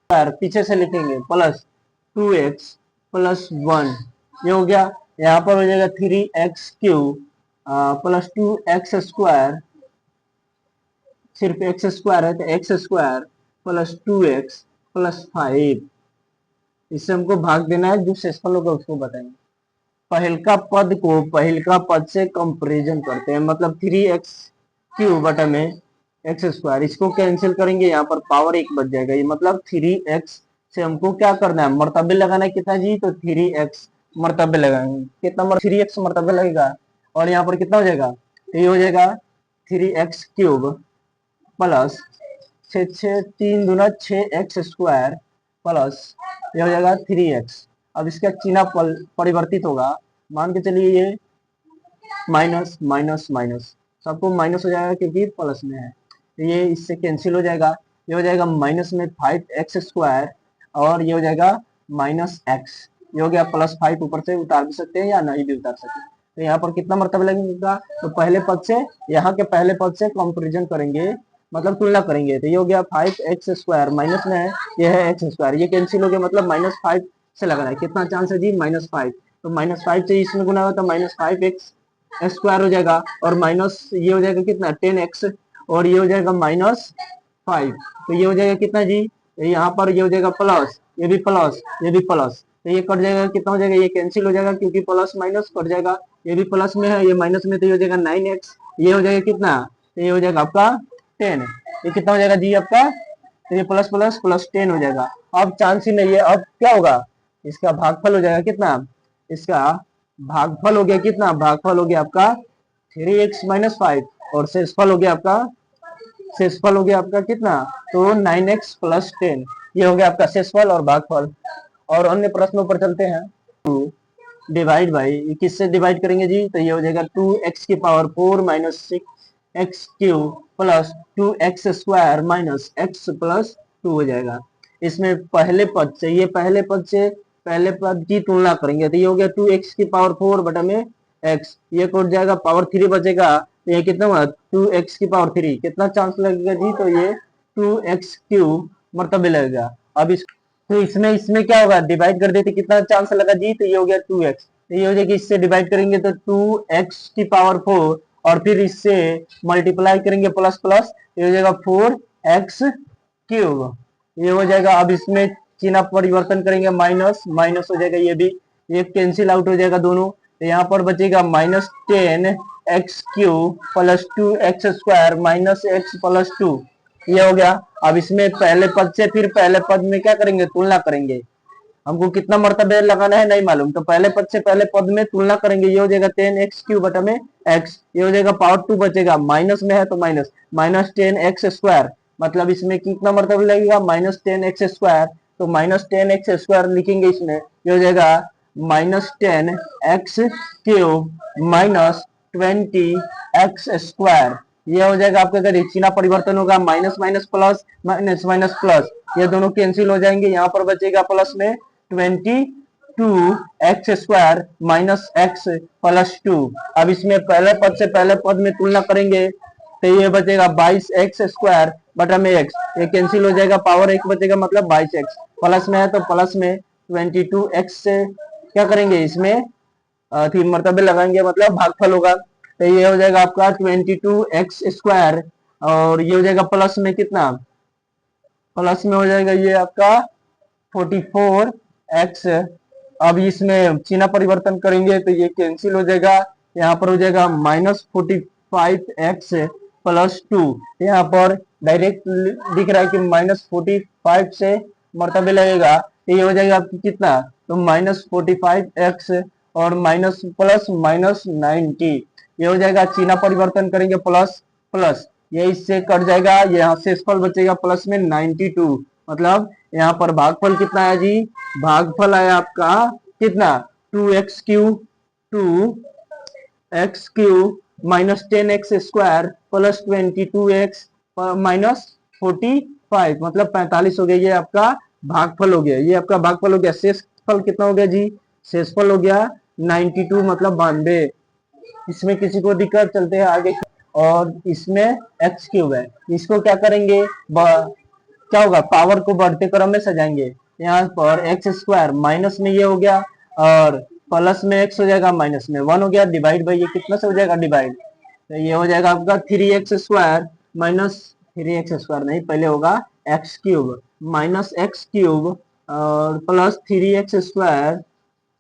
यार पीछे से लिखेंगे +2x + 1, ये हो गया। यहाँ पर हो जाएगा 3x³ प्लस 2x स्क्वायर, सिर्फ x स्क्वायर है तो x² प्लस 2x प्लस 5। इससे हमको भाग देना है, जो शेषफल होगा उसको बताएंगे। पहलका पद को पहलका पद से कंपैरिजन करते हैं, मतलब 3x³ बटा में x², इसको कैंसिल करेंगे, यहाँ पर पावर 1 बच जाएगा। ये मतलब 3x से हमको क्या करना है, मर्तबे लगाना है कितना जी, तो 3x मर्तबे लगाएंगे। कितना 3x मर्तबे लगेगा और यहाँ पर कितना हो जाएगा, तो ये हो जाएगा 3x³ प्लस 3 दूना 6x² प्लस ये हो जाएगा 3x। अब इसका चिन्ह परिवर्तित होगा, मान के चलिए ये माइनस माइनस माइनस, सबको माइनस हो जाएगा क्योंकि प्लस में है, तो ये इससे कैंसिल हो जाएगा। ये हो जाएगा माइनस में 5x² और ये हो जाएगा -x। ये हो गया +5, ऊपर से उतार भी सकते हैं या नहीं भी उतार सकते हैं। तो यहाँ पर कितना मर्तबा लगेगा, तो पहले पद से यहाँ के पहले पद से कंपैरिजन करेंगे, मतलब तुलना करेंगे। तो ये हो गया 5x² माइनस में है, ये है x², ये कैंसिल हो गया, मतलब -5 से लग रहा है। कितना चांस है जी, -5, तो -5 से इसमें गुना होगा तो -5x² हो जाएगा और माइनस ये हो जाएगा कितना 10x और ये हो जाएगा -5, तो ये हो जाएगा कितना जी, यहाँ पर ये हो जाएगा प्लस, ये भी प्लस, ये भी प्लस, तो ये कट जाएगा, कितना हो जाएगा, ये कैंसिल हो जाएगा क्योंकि प्लस माइनस कट जाएगा। ये भी प्लस में है, ये माइनस में, तो ये हो जाएगा 9x, ये हो जाएगा कितना, तो ये हो जाएगा आपका 10। ये कितना हो जाएगा जी आपका, तो ये प्लस प्लस प्लस 10 हो जाएगा। अब चांस ही नहीं है, अब क्या होगा, इसका भागफल हो जाएगा कितना, इसका भागफल हो गया कितना, भागफल हो गया आपका 3x - 5 और शेषफल हो गया आपका, शेषफल हो गया आपका कितना, तो 9x + 10। ये हो गया आपका शेषफल और भागफल। और अन्य प्रश्नों पर चलते हैं। डिवाइड बाई, किससे डिवाइड करेंगे जी, तो ये हो जाएगा 2x⁴ - 6x³ plus 2x² - x + 2 हो जाएगा। इसमें पहले पद से ये पहले पद की तुलना करेंगे, तो ये हो गया 2x⁴ बटा में x, ये कट जाएगा, पावर 3 बचेगा, तो ये कितना हुआ 2x⁴, कितना चांस लगेगा जी, तो ये 2x³ मर्तबे लगेगा। अब तो इसमें क्या होगा, डिवाइड कर देते, कितना चांस लगा जी, तो ये हो गया 2x, तो ये हो जाएगा, इससे डिवाइड करेंगे तो 2x⁴ और फिर इससे मल्टीप्लाई करेंगे प्लस प्लस, ये हो जाएगा 4x³, ये हो जाएगा। अब इसमें चिन्ह परिवर्तन करेंगे, माइनस माइनस हो जाएगा, ये भी ये कैंसिल आउट हो जाएगा दोनों, तो यहाँ पर बचेगा -10x³ प्लस 2x² - x + 2, ये हो गया। अब इसमें पहले पद से फिर पहले पद में क्या करेंगे, तुलना करेंगे। हमको कितना मर्तबे लगाना है नहीं मालूम, तो पहले पद से पहले पद में तुलना करेंगे। ये हो जाएगा 10x³ बटा में x, ये हो जाएगा, पावर 2 बचेगा, माइनस में है तो माइनस -10x², मतलब इसमें कितना मर्तबे लगेगा, -10x², तो -10x² लिखेंगे इसमें, ये हो जाएगा -10x³ 20x²। ये हो जाएगा आपका, अगर चिन्ह परिवर्तन होगा minus minus plus, minus minus plus, ये दोनों कैंसिल हो जाएंगे। यहाँ पर बचेगा प्लस में 22x² माइनस x प्लस 2। अब इसमें पहले पद से पहले पद में तुलना करेंगे तो ये बचेगा 22x² बटा में x, ये कैंसिल हो जाएगा, पावर एक बचेगा मतलब 22x, प्लस में है तो प्लस में 22x से क्या करेंगे, इसमें 3 मरतबे लगाएंगे मतलब भागफल होगा। तो ये हो जाएगा आपका 22x², और ये हो जाएगा प्लस में कितना, प्लस में हो जाएगा ये आपका 44x। अब इसमें चिन्ह परिवर्तन करेंगे तो ये कैंसिल हो जाएगा, यहाँ पर हो जाएगा -45x प्लस 2। यहाँ पर डायरेक्ट दिख रहा है कि -45 से मरतबे लगेगा, तो ये हो जाएगा आपकी कितना, तो -45x और माइनस प्लस -90, ये हो जाएगा। चिन्ह परिवर्तन करेंगे प्लस प्लस, ये इससे कट जाएगा, यहाँ से शेषफल बचेगा प्लस में 92, मतलब यहाँ पर भागफल कितना है जी, भागफल है आपका कितना 2x³ minus 10x² plus 22x minus 45, मतलब 45 हो गया, ये आपका भागफल हो गया, ये आपका भागफल हो गया। शेषफल कितना हो गया जी, शेषफल हो गया 92 मतलब 92। इसमें किसी को दिक्कत, चलते हैं आगे। और इसमें x³ है, इसको क्या करेंगे, क्या होगा, पावर को बढ़ते क्रम में सजाएंगे। यहाँ पर x² माइनस में ये हो गया, और प्लस में x हो जाएगा, माइनस में 1 हो गया, डिवाइड बाई ये कितना से हो जाएगा डिवाइड, तो ये हो जाएगा आपका 3x² माइनस 3x² नहीं, पहले होगा x³ माइनस x³ और plus 3x²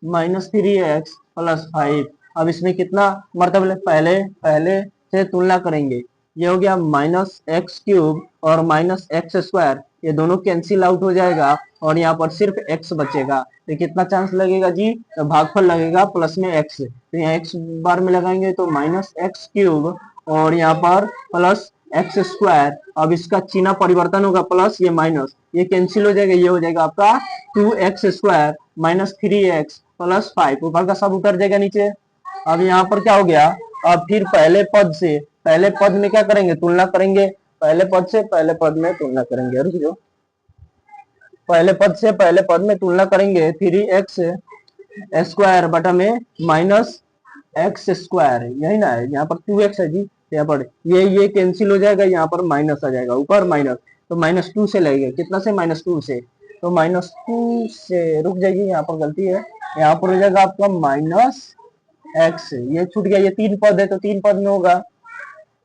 minus 3x plus 5। अब इसमें कितना मरतबा, पहले से तुलना करेंगे, ये हो गया -x³ और -x², ये दोनों कैंसिल आउट हो जाएगा और यहाँ पर सिर्फ x बचेगा, तो कितना चांस लगेगा जी, तो भागफल लगेगा प्लस में x, तो यहाँ x बार में लगाएंगे तो -x³ और यहाँ पर प्लस x²। अब इसका चिन्ह परिवर्तन होगा, प्लस ये माइनस, ये कैंसिल हो जाएगा, ये हो जाएगा आपका 2x² माइनस 3x प्लस 5, ऊपर का सब उतर जाएगा नीचे। अब यहाँ पर क्या हो गया, अब फिर पहले पद में क्या करेंगे, तुलना करेंगे, पहले पद से पहले पद में तुलना करेंगे, रुक जाओ, पहले पद से पहले पद में तुलना करेंगे, 3x² बटा में माइनस x², यही ना है, यहाँ पर 2x है जी, यहाँ पर ये कैंसिल हो जाएगा, यहाँ पर माइनस आ जाएगा, ऊपर माइनस, तो -2 से लगेगा, कितना से, -2 से, तो -2 से रुक जाइए, यहाँ पर गलती है, यहाँ पर हो जाएगा आपका -x, ये छूट गया, ये 3 पद है तो 3 पद में होगा,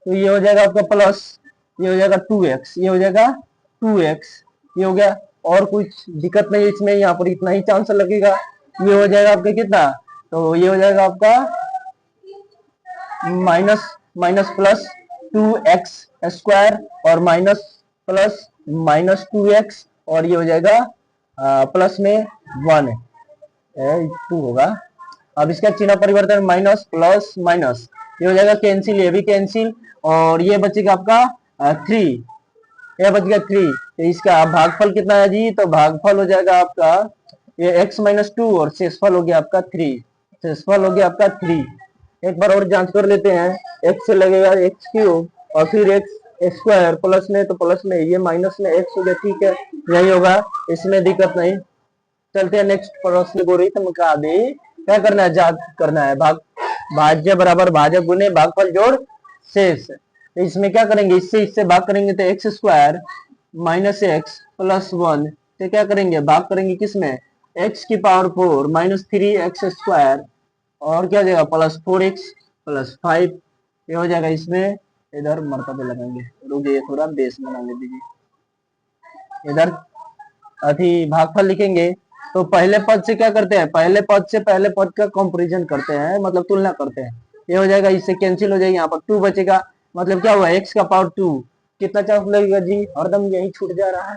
तो ये हो जाएगा आपका प्लस, ये हो जाएगा 2x, ये हो जाएगा 2x, ये हो गया, और कुछ दिक्कत नहीं इसमें, यहाँ पर इतना ही चांस लगेगा, ये हो जाएगा आपका कितना, तो ये हो जाएगा आपका माइनस प्लस 2x² और माइनस प्लस -2x, और ये हो जाएगा प्लस में 2 होगा। अब इसका चिन्ह परिवर्तन माइनस प्लस माइनस, ये हो जाएगा कैंसिल, ये भी कैंसिल, और ये बचेगा आपका 3, ये बच गया 3, तो इसका भागफल कितना है जी, तो भागफल हो जाएगा आपका ये x-2 और शेषफल हो गया आपका 3, शेषफल हो गया आपका 3। एक बार और जांच कर लेते हैं, x से लगेगा x³ और फिर x² प्लस में, तो प्लस में ये माइनस में x हो गया, ठीक है, यही होगा, इसमें दिक्कत नहीं। चलते हैं नेक्स्ट प्रश्न, गोरिथम का भी क्या करना है, जांच करना है, भाज्य बराबर भाजक गुने भागफल जोड़ शेष, तो इसमें क्या करेंगे, इससे भाग करेंगे तो x² माइनस x प्लस 1 से क्या करेंगे, भाग करेंगे किसमें, x की पावर 4 माइनस 3x² और क्या हो जाएगा प्लस 4x प्लस 5, ये हो जाएगा। इसमें इधर मरतबे लगाएंगे, रुकिए थोड़ा बेस बनाने दीजिए, इधर अभी भागफल लिखेंगे तो पहले पद से क्या करते हैं, पहले पद से पहले पद का कंपैरिजन करते हैं, मतलब तुलना करते हैं, ये हो जाएगा, इससे कैंसिल हो जाएगा, यहाँ पर 2 बचेगा, मतलब क्या हुआ, x का पावर 2, कितना चांस लगेगा जी, हरदम यही छूट जा रहा है,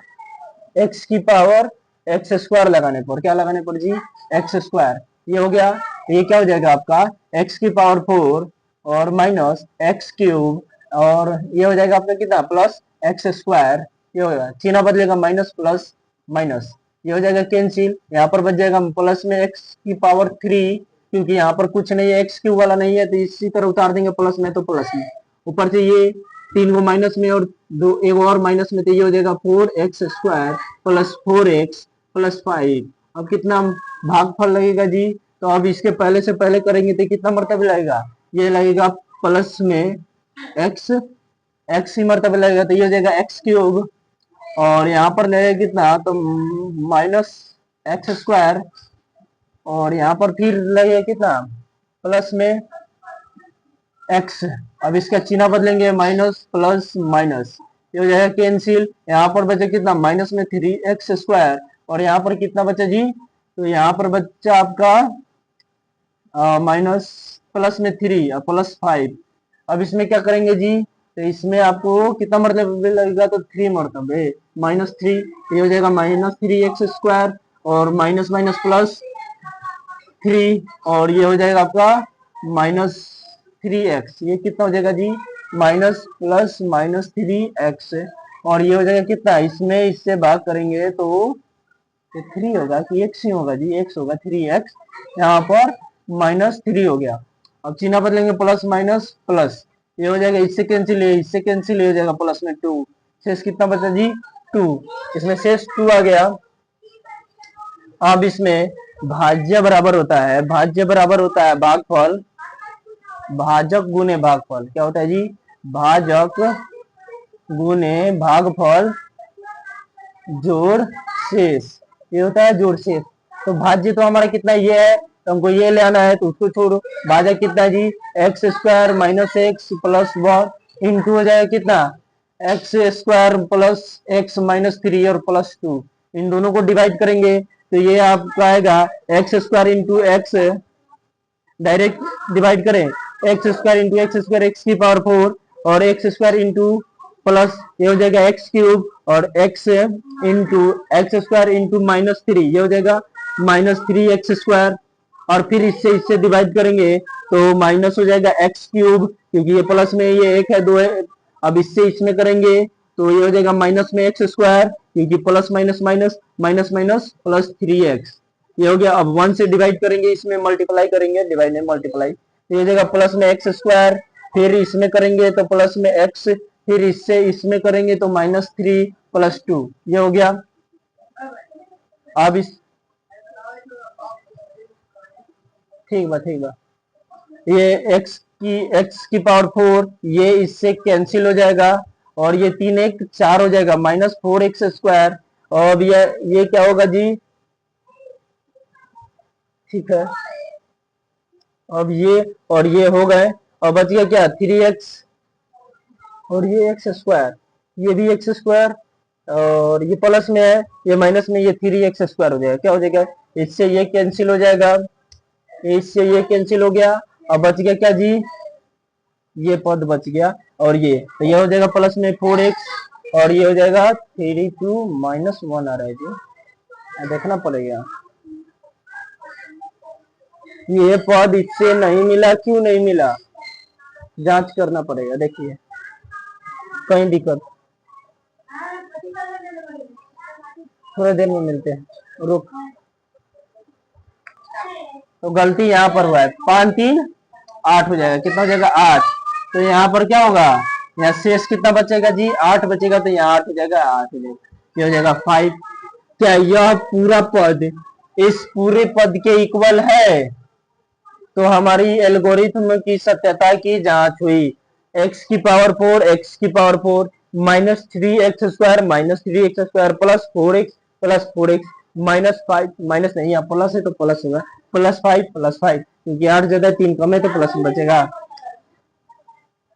x की पावर x² लगाने पर, क्या लगाने पर जी, x², ये हो गया, ये क्या हो जाएगा आपका x की पावर 4 और माइनस x³ और ये हो जाएगा आपका कितना, प्लस x², ये हो जाएगा, चिन्ह बदलेगा, माइनस प्लस माइनस, ये हो जाएगा कैंसिल, यहाँ पर बच जाएगा प्लस में x की पावर 3 क्योंकि यहाँ पर कुछ नहीं है, एक्स क्यूब वाला नहीं है, तो इसी तरह उतार देंगे प्लस में, तो प्लस में ऊपर से ये 3 को माइनस में और दो एक और माइनस में, तो ये हो जाएगा 4x² प्लस 4x प्लस 5। अब कितना भागफल लगेगा जी, तो अब इसके पहले से पहले करेंगे तो कितना मरतबा लगेगा, ये लगेगा प्लस में एक्स ही मरतबा लगेगा, तो ये हो जाएगा एक्स क्यूब, और यहाँ पर लगेगा कितना, तो -x², और यहाँ पर फिर लगेगा कितना, प्लस में एक्स। अब इसका चिन्ह बदलेंगे, माइनस प्लस माइनस, ये हो जाएगा कैंसिल। यहाँ पर बचा कितना, माइनस में 3x², और यहाँ पर कितना बचा जी, तो यहाँ पर बचा आपका माइनस प्लस में 3 और प्लस 5। अब इसमें क्या करेंगे जी, तो इसमें आपको कितना मरतबा लगेगा, तो 3 मरतबे, -3, ये हो जाएगा -3x², और माइनस माइनस प्लस 3, और ये हो जाएगा आपका -3x, ये कितना हो जाएगा जी, माइनस प्लस -3x, और ये हो जाएगा कितना, इसमें इससे भाग करेंगे तो ये 3 होगा कि x ही होगा जी, x होगा 3x, यहाँ पर -3 हो गया। अब चिन्ह बदलेंगे, प्लस माइनस प्लस, ये हो जाएगा इससे कैंसिल, इससे कैंसिल, हो जाएगा प्लस में 2, शेष कितना बचा जी 2, इसमें शेष 2 आ गया। अब इसमें भाज्य बराबर होता है, भाज्य बराबर होता है भागफल, भाजक गुने भागफल, क्या होता है जी, भाजक गुने भागफल जोड़ शेष, ये होता है जोड़ शेष। तो भाज्य तो हमारा कितना ये है, तो हमको ये ले आना है, तो उसको छोड़ो, भाजक कितना जी, x² minus x plus 1 into हो जाएगा कितना, x² प्लस x माइनस 3 और प्लस 2, इन दोनों को डिवाइड करेंगे तो ये आपका आएगा x² into x, direct divide करें, x² इंटू x² एक्स की पावर 4, और x² इंटू प्लस ये हो जाएगा एक्स क्यूब, और x इंटू x² इंटू -3, ये हो जाएगा -3x², और फिर इससे डिवाइड करेंगे तो माइनस हो जाएगा एक्स क्यूब, क्योंकि ये प्लस में ये एक है, 2 है। अब इससे इसमें करेंगे तो ये हो जाएगा माइनस में x², क्योंकि plus minus minus, minus minus plus 3x, ये हो गया। अब 1 से डिवाइड करेंगे, इसमें मल्टीप्लाई करेंगे, डिवाइड में मल्टीप्लाई, तो ये हो जाएगा प्लस में x², फिर इसमें करेंगे तो प्लस में x, फिर इससे इसमें करेंगे तो -3 प्लस 2, ये हो गया। अब इस ठीक बा, ये x की पावर 4, ये इससे कैंसिल हो जाएगा, और ये 3 1 4 हो जाएगा, -4x², और अब ये क्या होगा जी, ठीक है। अब ये और ये हो गए, और बच गया क्या, 3x, और ये x², ये भी x², और ये प्लस में है, ये माइनस में, ये 3x² हो जाएगा, क्या हो जाएगा, इससे ये कैंसिल हो जाएगा, इससे ये कैंसिल हो गया। अब बच गया क्या जी, ये पद बच गया, और ये तो ये हो जाएगा प्लस में 4x, और ये हो जाएगा 3 2 -1 आ रहा है जी, देखना पड़ेगा, ये पद इससे नहीं मिला, क्यों नहीं मिला, जांच करना पड़ेगा, देखिए कहीं दिक्कत, थोड़ी देर में मिलते हैं, रुक। तो गलती यहाँ पर हुआ है, 5 3 8 हो जाएगा, कितना हो जाएगा 8, तो यहाँ पर क्या होगा, यहाँ शेष कितना बचेगा जी, 8 बचेगा, तो यहाँ 8 हो जाएगा, 8 हो जाएगा, ये हो जाएगा 5। क्या यह पूरा पद इस पूरे पद के इक्वल है, तो हमारी एल्गोरिथ्म की सत्यता की जांच हुई, x की पावर 4, x की power 4 -3x² plus 4x plus 4x -5, minus नहीं, यहाँ प्लस है तो प्लस होगा, +5 +5, क्योंकि 8 ज्यादा 3 कम है तो प्लस में बचेगा।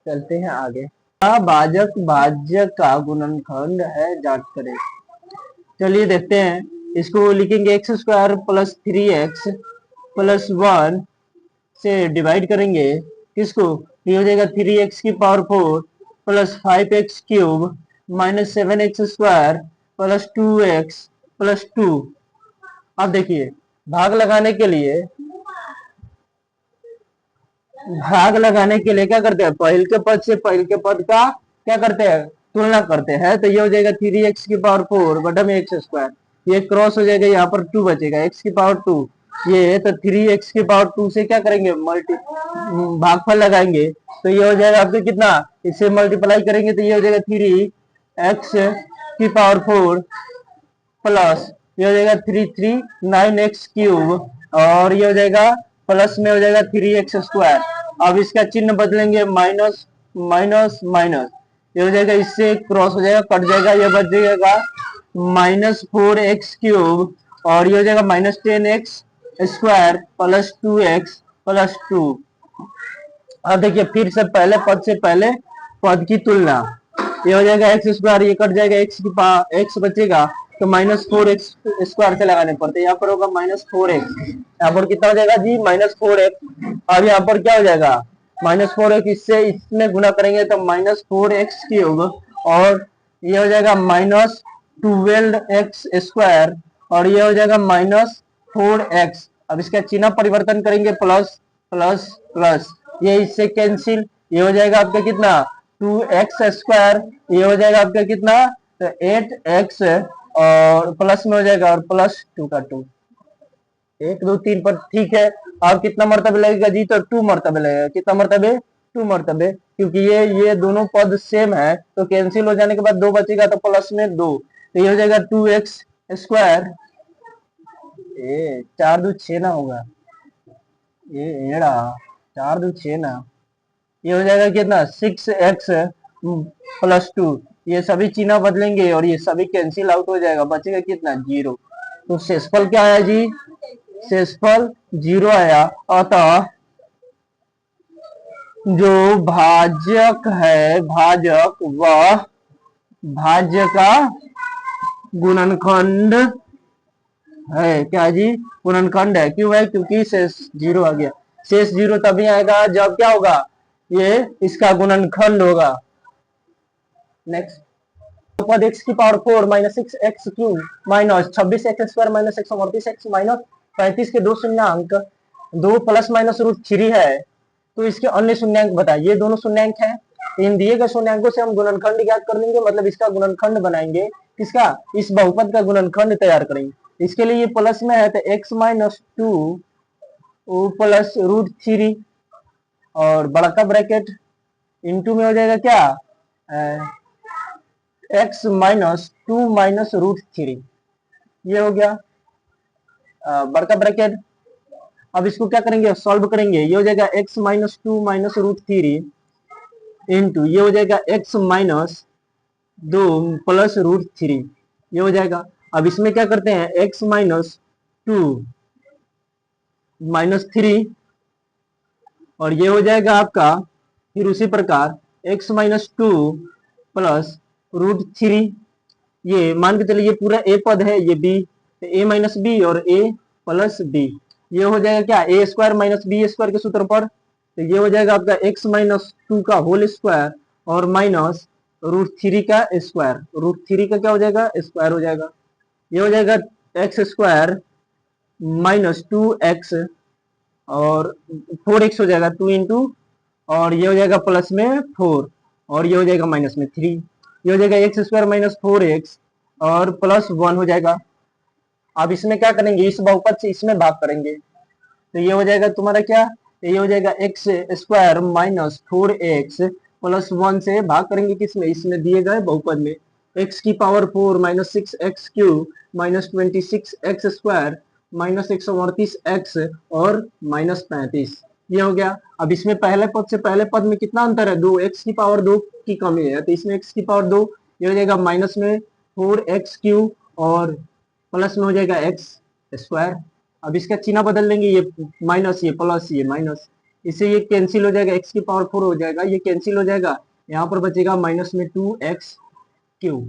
चलते हैं आगे, भाजक भाज्य का गुणनखंड है, जांच करें। चलिए देखते हैं, इसको लिखेंगे x² प्लस 3x प्लस 1 से डिवाइड करेंगे, किसको, ये हो जाएगा 3x की power 4 plus 5x cube -7x² plus 2x plus 2। अब देखिए, भाग लगाने के लिए क्या करते हैं, पहले के पद से पहले के पद का क्या करते हैं, तुलना करते हैं, तो ये हो जाएगा 3x की पावर 4 बटा में x², ये क्रॉस हो जाएगा, यहाँ पर 2 बचेगा, x की पावर 2 ये तो 3x की पावर 2 से क्या करेंगे, भागफल लगाएंगे, तो ये हो जाएगा आपके कितना, इससे मल्टीप्लाई करेंगे तो ये हो जाएगा 3x की पावर 4 प्लस ये हो जाएगा 339x³ और ये हो जाएगा प्लस में हो जाएगा 3x²। अब इसका चिन्ह बदलेंगे, माइनस माइनस माइनस, ये हो जाएगा इससे क्रॉस हो जाएगा, कट जाएगा, ये बच जाएगा -4x³ और ये हो जाएगा -10x² प्लस 2x प्लस 2। अब देखिए फिर से पहले पद से पहले पद की तुलना, ये हो जाएगा x², ये कट जाएगा, x बचेगा तो -4x² से लगाने पड़ते, यहाँ पर होगा -4x, यहाँ पर कितना हो जाएगा जी, -4x। अब यहाँ पर क्या हो जाएगा, -4x, इससे इसमें गुना करेंगे तो -4x³ और ये हो जाएगा -12x² और ये हो जाएगा -4x। अब इसका चिन्ह परिवर्तन करेंगे, प्लस प्लस प्लस, ये इससे कैंसिल, ये हो जाएगा आपका कितना 2x², ये हो जाएगा आपका कितना तो 8x और प्लस में हो जाएगा और प्लस 2 का 2, 1 2 3 पर, ठीक है। अब कितना मर्तबे लगेगा जी, तो 2 मर्तबे लगेगा, कितना मर्तबे, 2 मर्तबे, क्योंकि ये दोनों पद सेम है तो कैंसिल हो जाने के बाद 2 बचेगा तो प्लस में 2, तो ये हो जाएगा 2x², ये 4 2 6 ना होगा, ये एड़ा 4 2 6 ना, ये हो जाएगा कितना 6x प्लस 2, ये सभी चिन्ह बदलेंगे और ये सभी कैंसिल आउट हो जाएगा, बचेगा कितना 0। तो शेषफल क्या आया जी, शेषफल 0 आया। अतः जो भाजक है, भाजक वह भाज्य का गुणनखंड है, क्या जी, गुणनखंड है। क्यों है, क्योंकि शेष 0 आ गया, शेष 0 तभी आएगा जब क्या होगा, ये इसका गुणनखंड होगा। नेक्स्ट, पद x की power 4 -6x³ minus 26x² minus 138x minus 35 के दो शून्यांक 2 प्लस माइनस √3 है, तो इसके अन्य शून्यांक बताइए। ये दोनों शून्यांक है, इन दिए गए शून्यांकों से हम गुणनखंड ज्ञात कर लेंगे, मतलब इसका गुणनखंड बनाएंगे, किसका, इस बहुपद का गुणनखंड तैयार करेंगे। इसके लिए ये प्लस में है तो x - 2 प्लस √3 और बड़ा ब्रैकेट इंटू में हो जाएगा क्या, x - 2 माइनस √3, ये हो गया बड़का ब्रैकेट। अब इसको क्या करेंगे, सॉल्व करेंगे, ये हो जाएगा x - 2 माइनस √3 इंटू ये हो जाएगा x - 2 प्लस √3, ये हो जाएगा। अब इसमें क्या करते हैं, x - 2 माइनस 3 और ये हो जाएगा आपका फिर उसी प्रकार x - 2 प्लस √3, ये मान के चलिए ये पूरा a पद है, ये b, a माइनस बी और a प्लस बी, ये हो जाएगा क्या, a² माइनस b² के सूत्र पर, तो ये हो जाएगा आपका x - 2 का होल स्क्वायर और माइनस √3 का स्क्वायर, √3 का क्या हो जाएगा, स्क्वायर हो जाएगा, ये हो जाएगा x² माइनस 2x और 4x हो जाएगा 2 इंटू और ये हो जाएगा प्लस में 4 और ये हो जाएगा माइनस में 3, ये हो जाएगा x² माइनस 4x और प्लस 1 हो जाएगा। अब इसमें क्या करेंगे, इस बहुपद से इसमें भाग करेंगे, तो ये हो जाएगा तुम्हारा क्या, ये हो जाएगा x² माइनस 4x प्लस 1 से भाग करेंगे किसमें, इसमें दिए गए बहुपद में, x की power 4 minus 6x³ minus 26x² minus 138x और माइनस 35, ये हो गया। अब इसमें पहले पद से पहले पद में कितना अंतर है, 2, x की पावर 2 की कमी है, तो इसमें x की पावर 2, ये हो जाएगा माइनस में 4x³ और प्लस में हो जाएगा x²। अब इसका चिन्ह बदल देंगे, ये माइनस ये प्लस ये माइनस, इससे ये कैंसिल हो जाएगा, x की पावर 4 हो जाएगा, ये कैंसिल हो जाएगा, यहाँ पर बचेगा माइनस में 2x³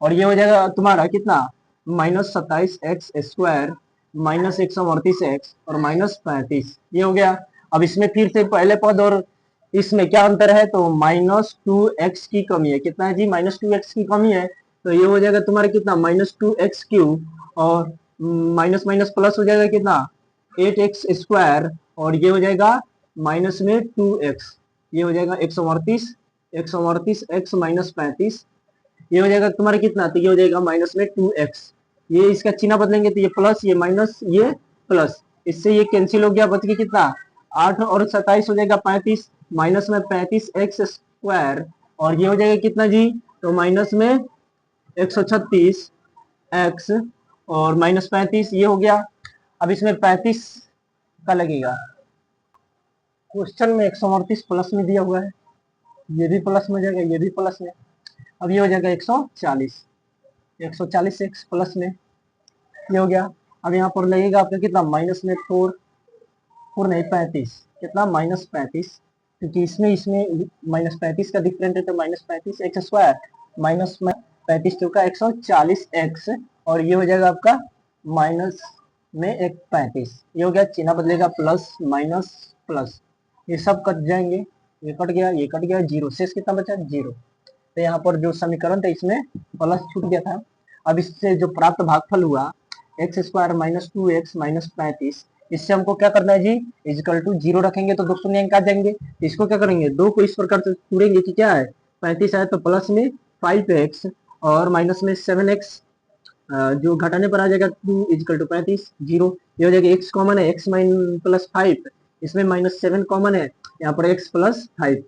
और ये हो जाएगा तुम्हारा कितना, माइनस 27x² माइनस 138x और माइनस 35, ये हो गया। अब इसमें फिर से पहले पद और इसमें क्या अंतर है, तो -2x की कमी है, कितना है जी, -2x की कमी है, तो ये हो जाएगा तुम्हारा कितना, -2x³ और माइनस माइनस प्लस हो जाएगा कितना 8x² और ये हो जाएगा माइनस में 2x, ये हो जाएगा 138x माइनस 35, ये हो जाएगा तुम्हारा कितना, तो ये हो जाएगा माइनस में 2x, ये इसका चिन्ह बदलेंगे तो ये प्लस ये माइनस ये प्लस, इससे ये कैंसिल हो गया, बच गया कितना 8 और 27 हो जाएगा 35, माइनस में 35 एक्स स्क्वायर और ये हो जाएगा कितना जी, तो माइनस में 136 एक्स और माइनस 35 ये हो गया। अब इसमें 35 का लगेगा, क्वेश्चन में 138 प्लस में दिया हुआ है, ये भी प्लस में जाएगा, ये भी प्लस में, अब ये हो जाएगा 140, 140 एक्स प्लस में ये हो गया। अब यहाँ पर लगेगा आपका कितना माइनस में 4 नहीं 35, कितना -35, क्योंकि इसमें इसमें -35 का डिफरेंट है तो -35 एक्स स्क्वायर माइनस में 35 चौका 140 एक्स और ये हो जाएगा आपका माइनस में एक 35, ये हो गया, चिन्ह बदलेगा प्लस माइनस प्लस, ये सब कट जाएंगे, ये कट गया, ये कट गया, जीरो, शेष कितना बचा 0। तो यहाँ पर जो समीकरण था इसमें प्लस छूट गया था। अब इससे जो प्राप्त भागफल हुआ x square minus 2x minus 35, इससे हमको क्या करना है जी, इजिकल टू 0 रखेंगे तो 2 शून्य आ जाएंगे, तो इसको क्या करेंगे 2 को इस प्रकार से तोड़ेंगे कि क्या है 35 आए तो प्लस में 5x और माइनस में 7x, जो घटाने पर आ जाएगा 2 इजिकल टू 35 0, ये हो जाएगा x कॉमन है, x माइन प्लस 5, इसमें -7 कॉमन है, यहाँ पर x प्लस 5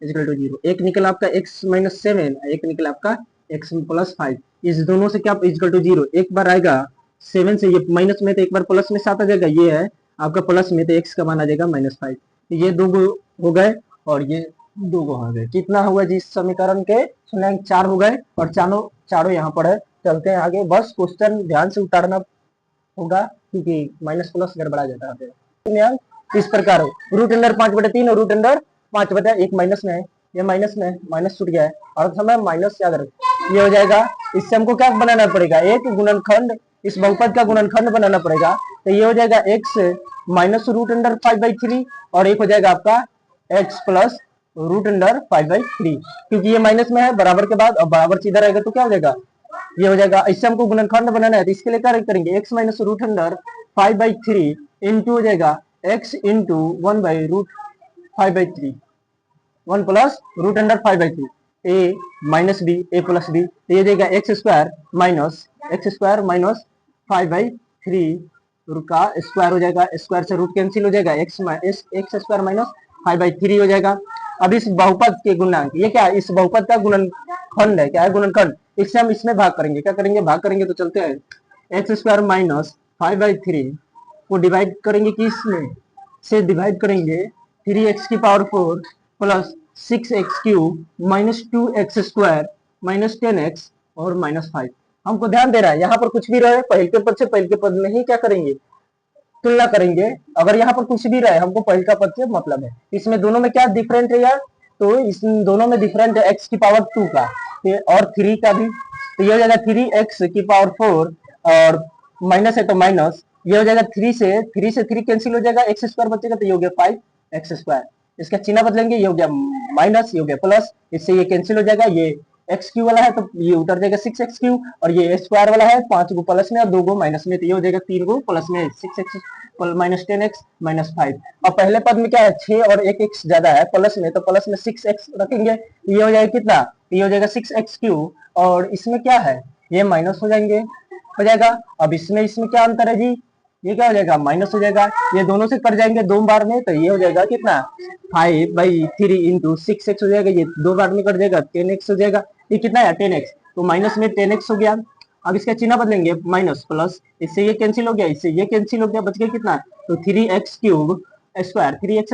इजिकल टू 0, एक निकला आपका x माइनस 7, एक निकला आपका x प्लस 5, इस दोनों से क्या इजिकल टू 0, एक बार आएगा 7 से ये माइनस में तो एक बार प्लस में 7 आ जाएगा, ये है आपका प्लस में तो x का मान आ जाएगा -5, ये 2 हो गए और ये 2 हो गए, कितना हुआ जी इस समीकरण के 4 हो गए और चारों यहाँ पर है। चलते हैं आगे, बस क्वेश्चन ध्यान से उतारना होगा क्योंकि माइनस प्लस गड़बड़ा जाता है। इस प्रकार √5/3 और √5/1 माइनस में है, ये माइनस में माइनस छूट गया है और हमें माइनस याद रख, ये हो जाएगा, इससे हमको क्या बनाना पड़ेगा, एक गुणनखंड, इस बहुपद का गुणनखंड बनाना पड़ेगा, तो ये हो जाएगा x माइनस √5/3 और एक हो जाएगा आपका x प्लस √5/3, क्योंकि ये माइनस में है बराबर के बाद, अब बराबर सीधा रहेगा तो क्या हो जाएगा, ये हो जाएगा, इससे हमको गुणनखंड बनाना है तो इसके लिए क्या करेंगे x माइनस √5/3 इंटू हो जाएगा x into 1/√5/3, 1 plus √5/3 a minus b a plus b, तो ये देगा एक्स स्क्वायर माइनस 5/3 का स्क्वायर हो जाएगा, स्क्वायर से रूट कैंसिल हो जाएगा, एक्स स्क्वायर माइनस 5/3 हो जाएगा। अब इस बहुपद के गुणांक, ये क्या है, इस बहुपद का गुणनखंड है, क्या है गुणनखंड, इससे हम इसमें भाग करेंगे, क्या करेंगे भाग करेंगे, तो चलते हैं एक्स स्क्वायर माइनस 5/3 को डिवाइड करेंगे किसमें से, डिवाइड करेंगे 3x की power 4 plus 6x³ minus 2x square minus 10x और माइनस 5। हमको ध्यान दे रहा है यहाँ पर कुछ भी रहे पहले के पद से पहले के पद में ही क्या करेंगे तुलना करेंगे, अगर यहाँ पर कुछ भी रहे हमको पहले का पद से मतलब है, इसमें दोनों में क्या डिफरेंट है यार, तो इस दोनों में डिफरेंट है x की पावर 2 का और 3 का भी, तो ये हो जाएगा 3x की पावर 4 और माइनस है तो माइनस, ये हो जाएगा 3 से 3 कैंसिल हो जाएगा, x स्क्वायर बचेगा तो ये हो गया 5x स्क्वायर, इसका चिन्ह बदलेंगे, ये हो गया माइनस, ये हो गया प्लस, इससे ये कैंसिल हो जाएगा, ये x³ वाला है तो ये उतर जाएगा 6x³ और ये स्क्वायर वाला है 5 को प्लस में और 2 को माइनस में, तो ये हो जाएगा 3 को प्लस में 6x माइनस 10x माइनस 5, और पहले पद में क्या है 6 और 1x ज्यादा है प्लस में, तो प्लस में 6x रखेंगे, ये हो जाएगा कितना, ये हो जाएगा 6x³ और इसमें क्या है ये माइनस हो जाएंगे, हो जाएगा। अब इसमें क्या अंतर है जी, ये क्या हो जाएगा माइनस हो जाएगा, ये दोनों से कट जाएंगे 2 बार में, तो ये हो जाएगा कितना 5/3 इंटू 6x हो जाएगा, ये 2 बार में कट जाएगा 10x हो जाएगा, ये कितना है 10x, तो माइनस में 10x हो गया। अब इसका चिन्ह बदलेंगे माइनस प्लस, इससे ये कैंसिल हो गया, इससे ये कैंसिल हो गया, बच गया कितना, तो 3x³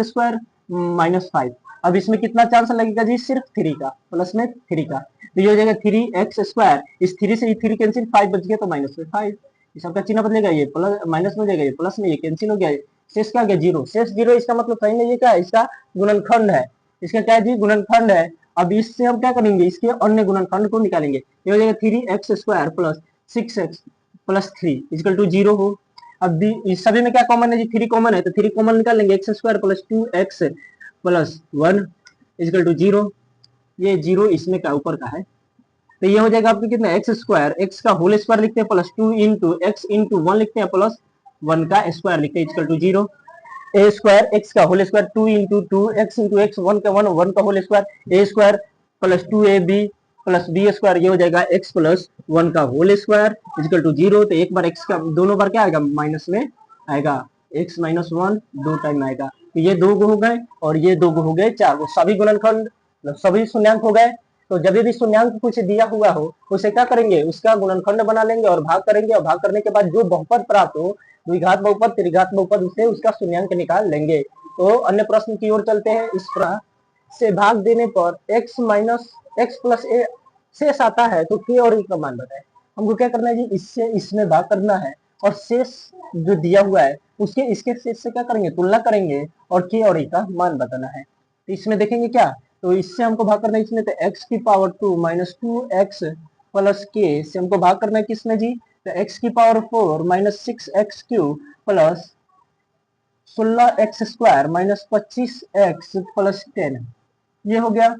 स्क्वायर माइनस 5। अब इसमें कितना चांस लगेगा जी, सिर्फ 3 का, प्लस में 3 का, तो ये हो जाएगा 3x स्क्वायर, इस 3 से 3 कैंसिल 5 बच गया तो माइनस में 5, सबका चिन्ह बदलेगा, ये प्लस माइनस में हो जाएगा, ये प्लस में ये कैंसिल हो गया, शेष क्या गया 0, शेष 0, इसका मतलब सही में ये क्या है, इसका गुणनखंड है, इसका क्या है जी गुणनखंड है। अब इससे हम क्या करेंगे, इसके अन्य गुणनखंड को निकालेंगे, ये हो जाएगा 3x square plus 6x plus 3 equal to 0 हो। अब इस सभी में क्या कॉमन है जी, 3 कॉमन है, तो 3 कॉमन निकाल लेंगे, x square plus 2x plus 1 equal to 0, ये 0 इसमें का ऊपर का है, तो ये हो जाएगा आपको कितना एक्स स्क्वायर, एक्स का होल स्क्वायर लिखते हैं प्लस 2 इंटू एक्स इंटू 1 लिखते हैं प्लस 1 का स्क्वायर लिखते हैं equal to 0, A square X का whole square 2 into 2 X into X 1 का 1 का whole square A square plus 2ab plus B square, ये हो जाएगा एक्स प्लस 1 का होल स्क्वायर इक्वल टू 0, तो एक बार एक्स का दोनों बार क्या आएगा माइनस में आएगा, x माइनस 1 दो टाइम आएगा, तो ये 2 हो गए और ये 2 हो गए 4, वो सभी गुणनखंड मतलब सभी शून्यंक हो गए। तो जब भी शून्यंक कुछ दिया हुआ हो उसे क्या करेंगे, उसका गुणनखंड बना लेंगे और भाग करेंगे, और भाग करने के बाद जो बहुपद प्राप्त हो, द्विघात बहुपद त्रिघात बहुपद, उसे उसका शून्यंक निकाल लेंगे। तो अन्य प्रश्न की ओर चलते हैं। इस प्रकार से भाग देने पर x माइनस एक्स प्लस ए शेष आता है, तो k और e का मान बताए। हमको क्या करना है जी, इससे इसमें भाग करना है और शेष जो दिया हुआ है उसके इसके शेष से क्या करेंगे, तुलना करेंगे और k और e का मान बताना है। तो इसमें देखेंगे क्या, तो इससे हमको भाग करना है इसमें, तो x की power 2 minus 2x plus k से हमको भाग करना है किसमें जी, तो x की power 4 minus 6x cube plus 16x square minus 25x plus 10, ये हो गया।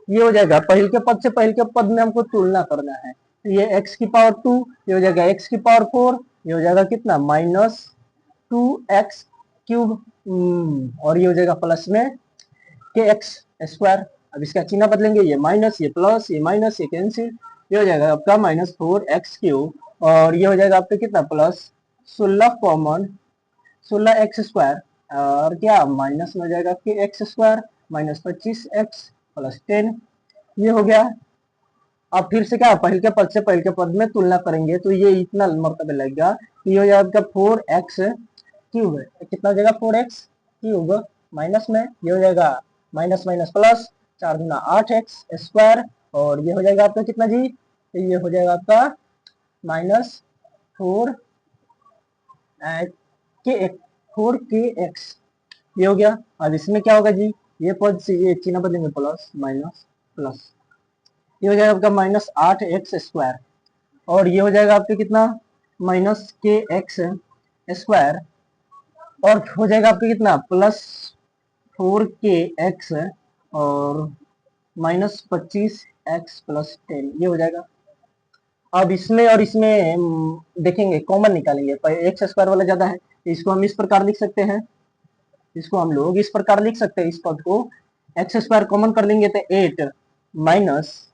ये हो जाएगा पहले के पद से पहले के पद में हमको तुलना करना है, तो ये x की पावर 2, ये हो जाएगा x की पावर 4, ये हो जाएगा कितना माइनस 2x क्यूब, और ये हो जाएगा प्लस में के एक्स स्क्वायर। अब इसका चिन्ह बदलेंगे, ये माइनस ये प्लस, ये माइनस ये कैंसिल, ये हो जाएगा आपका माइनस 4x क्यूब, और ये हो जाएगा आपका कितना प्लस 16 कॉमन 16x स्क्वायर, और क्या माइनस में हो जाएगा के x square minus 25x plus 10, ये हो गया। अब फिर से क्या पहले के पद से पहले के पद में तुलना करेंगे, तो ये इतना मरतबे लगेगा, ये हो जाएगा आपका 4x क्यूब है, कितना हो जाएगा 4x क्यूब माइनस में ये हो जाएगा माइनस माइनस प्लस 4 गुना 8x स्क्वायर, और ये हो जाएगा आपका कितना जी, तो ये हो जाएगा आपका माइनस 4 के 4kx, ये हो गया। अब इसमें क्या होगा जी, ये पद से ये चिन्ह बदलेंगे प्लस माइनस प्लस, ये हो जाएगा आपका माइनस 8x स्क्वायर, और ये हो जाएगा आपके कितना माइनस के एक्स स्क्वायर, और हो जाएगा आपके कितना प्लस 4kx और माइनस 25x प्लस 10, ये हो जाएगा। अब इसमें और इसमें देखेंगे कॉमन निकालेंगे, एक्स स्क्वायर वाला ज्यादा है, इसको हम इस प्रकार लिख सकते हैं, इसको हम लोग इस प्रकार लिख सकते हैं, इस पद को एक्स स्क्वायर कॉमन कर लेंगे तो 8 माइनस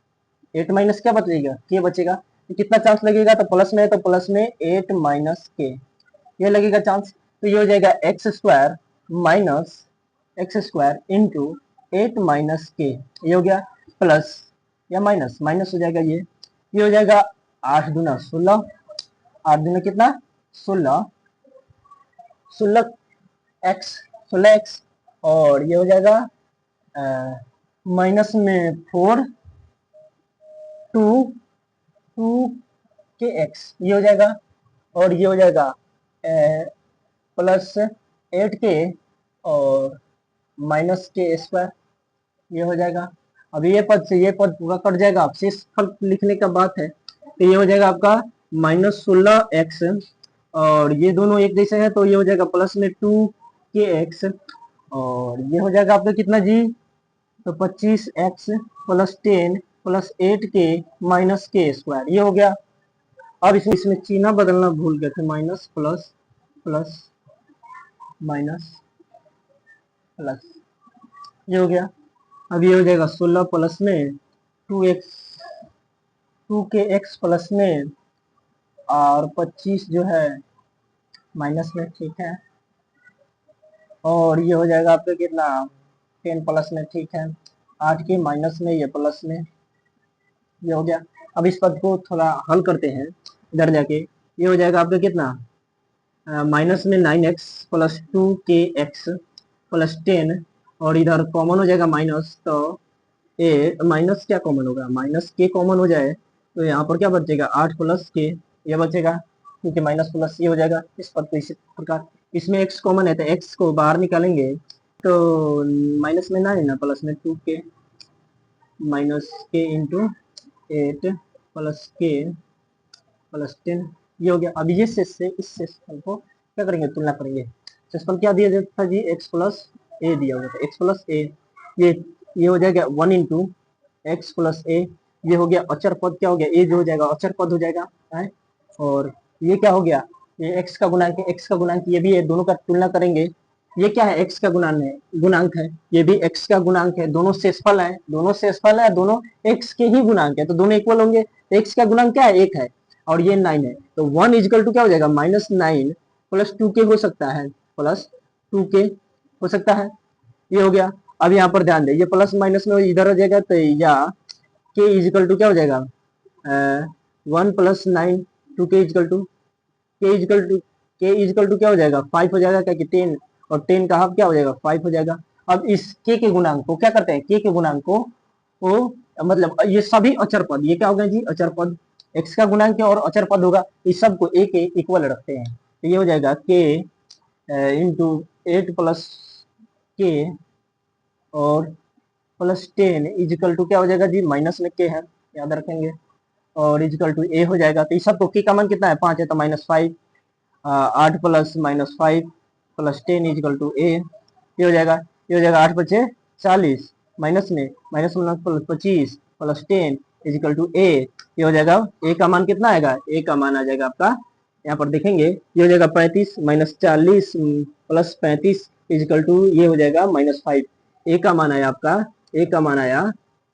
क्या बचेगा, के बचेगा, तो कितना चांस लगेगा, तो प्लस में है तो प्लस में 8 माइनस के, ये लगेगा चांस, तो ये हो जाएगा x square minus x square into 8 minus के, ये हो गया प्लस या माइनस माइनस हो जाएगा, ये हो जाएगा 8 दूना 16, 8 दूना कितना 16, 16x, और ये हो जाएगा माइनस में 4 के एक्स, ये हो जाएगा, और ये हो जाएगा प्लस 8k और माइनस के स्क्वायर, ये हो जाएगा। अब ये पद से ये पद पूरा कट जाएगा, अब शेष फल लिखने का बात है, तो ये हो जाएगा आपका माइनस 16x, और ये दोनों एक जैसे हैं तो ये हो जाएगा प्लस में 2kx, और ये हो जाएगा आपका कितना जी, तो 25x plus 10 plus 8k minus के स्क्वायर, ये हो गया। अब इसमें चिन्ह बदलना भूल गए थे, minus plus plus minus plus, ये हो गया। अब ये हो जाएगा 16 प्लस में 2k x प्लस में और 25 जो है माइनस में, ठीक है, और ये हो जाएगा आपका कितना 10 प्लस में, ठीक है, 8 के माइनस में ये प्लस में, ये हो गया। अब इस पद को थोड़ा हल करते हैं इधर जाके, ये हो जाएगा आपका कितना माइनस में 9x प्लस 2kx प्लस 10, और इधर कॉमन हो जाएगा माइनस, तो ए माइनस क्या कॉमन होगा, माइनस के कॉमन हो जाए तो यहाँ पर क्या बचेगा 8 प्लस के, ये बचेगा, क्योंकि माइनस प्लस ये हो जाएगा इस पद को। इसी प्रकार इसमें x कॉमन है तो x को बाहर निकालेंगे, तो माइनस में 9 प्लस में 2k माइनस के इंटू 8 प्लस के प्लस 10, ये हो गया। अब ये शेष से इस शेषफल को क्या करेंगे, तुलना करेंगे। शेषफल क्या दिया जाता था जी, x प्लस ए दिया हुआ था, x प्लस ए, ये हो जाएगा 1 इंटू एक्स प्लस ए, ये हो गया अचर पद, क्या हो गया, ए जो हो जाएगा अचर पद हो जाएगा है, और ये क्या हो गया, ये x का गुणांक है, x का गुणांक ये भी है, दोनों का तुलना करेंगे, ये क्या है x का गुणांक है, ये भी x का गुणांक है, दोनों शेषफल है, दोनों x के ही गुणांक है, तो दोनों इक्वल होंगे, x का गुणांक क्या है 1 है और ये 9 है, तो 1 इजकल टू क्या हो जाएगा -9 प्लस 2k हो सकता है, प्लस 2k हो सकता है। ये हो गया। अब यहाँ पर ध्यान दे, ये प्लस माइनस में इधर हो जाएगा, तो या k इजिकल टू क्या हो जाएगा, 1 + 9, 2k इजिकल टू के इजिकल टू क्या हो जाएगा, 5 हो जाएगा, क्या कि 10, और 10 का हाफ क्या हो जाएगा, 5 हो जाएगा। अब इस के गुणांक को क्या करते हैं, के गुणांक को वो मतलब ये सभी अचर पद, ये क्या होगा जी, अचर पद, x का गुणांक और अचर पद होगा, इस सब को a के इक्वल रखते हैं, तो ये हो जाएगा k इंटू 8 + k और +10 इजिकल टू क्या हो जाएगा जी, माइनस में k है, याद रखेंगे, और इजिकल टू a हो जाएगा। तो इस सबको k का मान कितना है, 5 है, तो -5, 8 + -5 + 10 इजिकल टू a, ये हो जाएगा, 8 × 5 = 40, माइनस में -25 + 10 इजिकल टू a, ये हो जाएगा। a का मान कितना आएगा, a का मान आ जाएगा आपका, यहाँ पर देखेंगे, ये हो जाएगा 35 -40 + 35 इजिकल टू, ये हो जाएगा -5। a का मान आया आपका, a का मान आया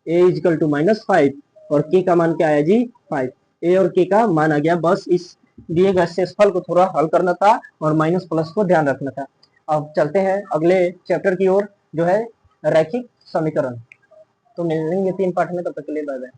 a इजिकल टू -5, और k का मान क्या आया जी, 5। a और k का मान आ गया। बस इस दिए गए शेषफल को थोड़ा हल करना था और माइनस प्लस को ध्यान रखना था। अब चलते हैं अगले चैप्टर की ओर, जो है रैखिक समीकरण। तो मिलेंगे 3 पार्ट में, तब तक के लिए बाय बाय।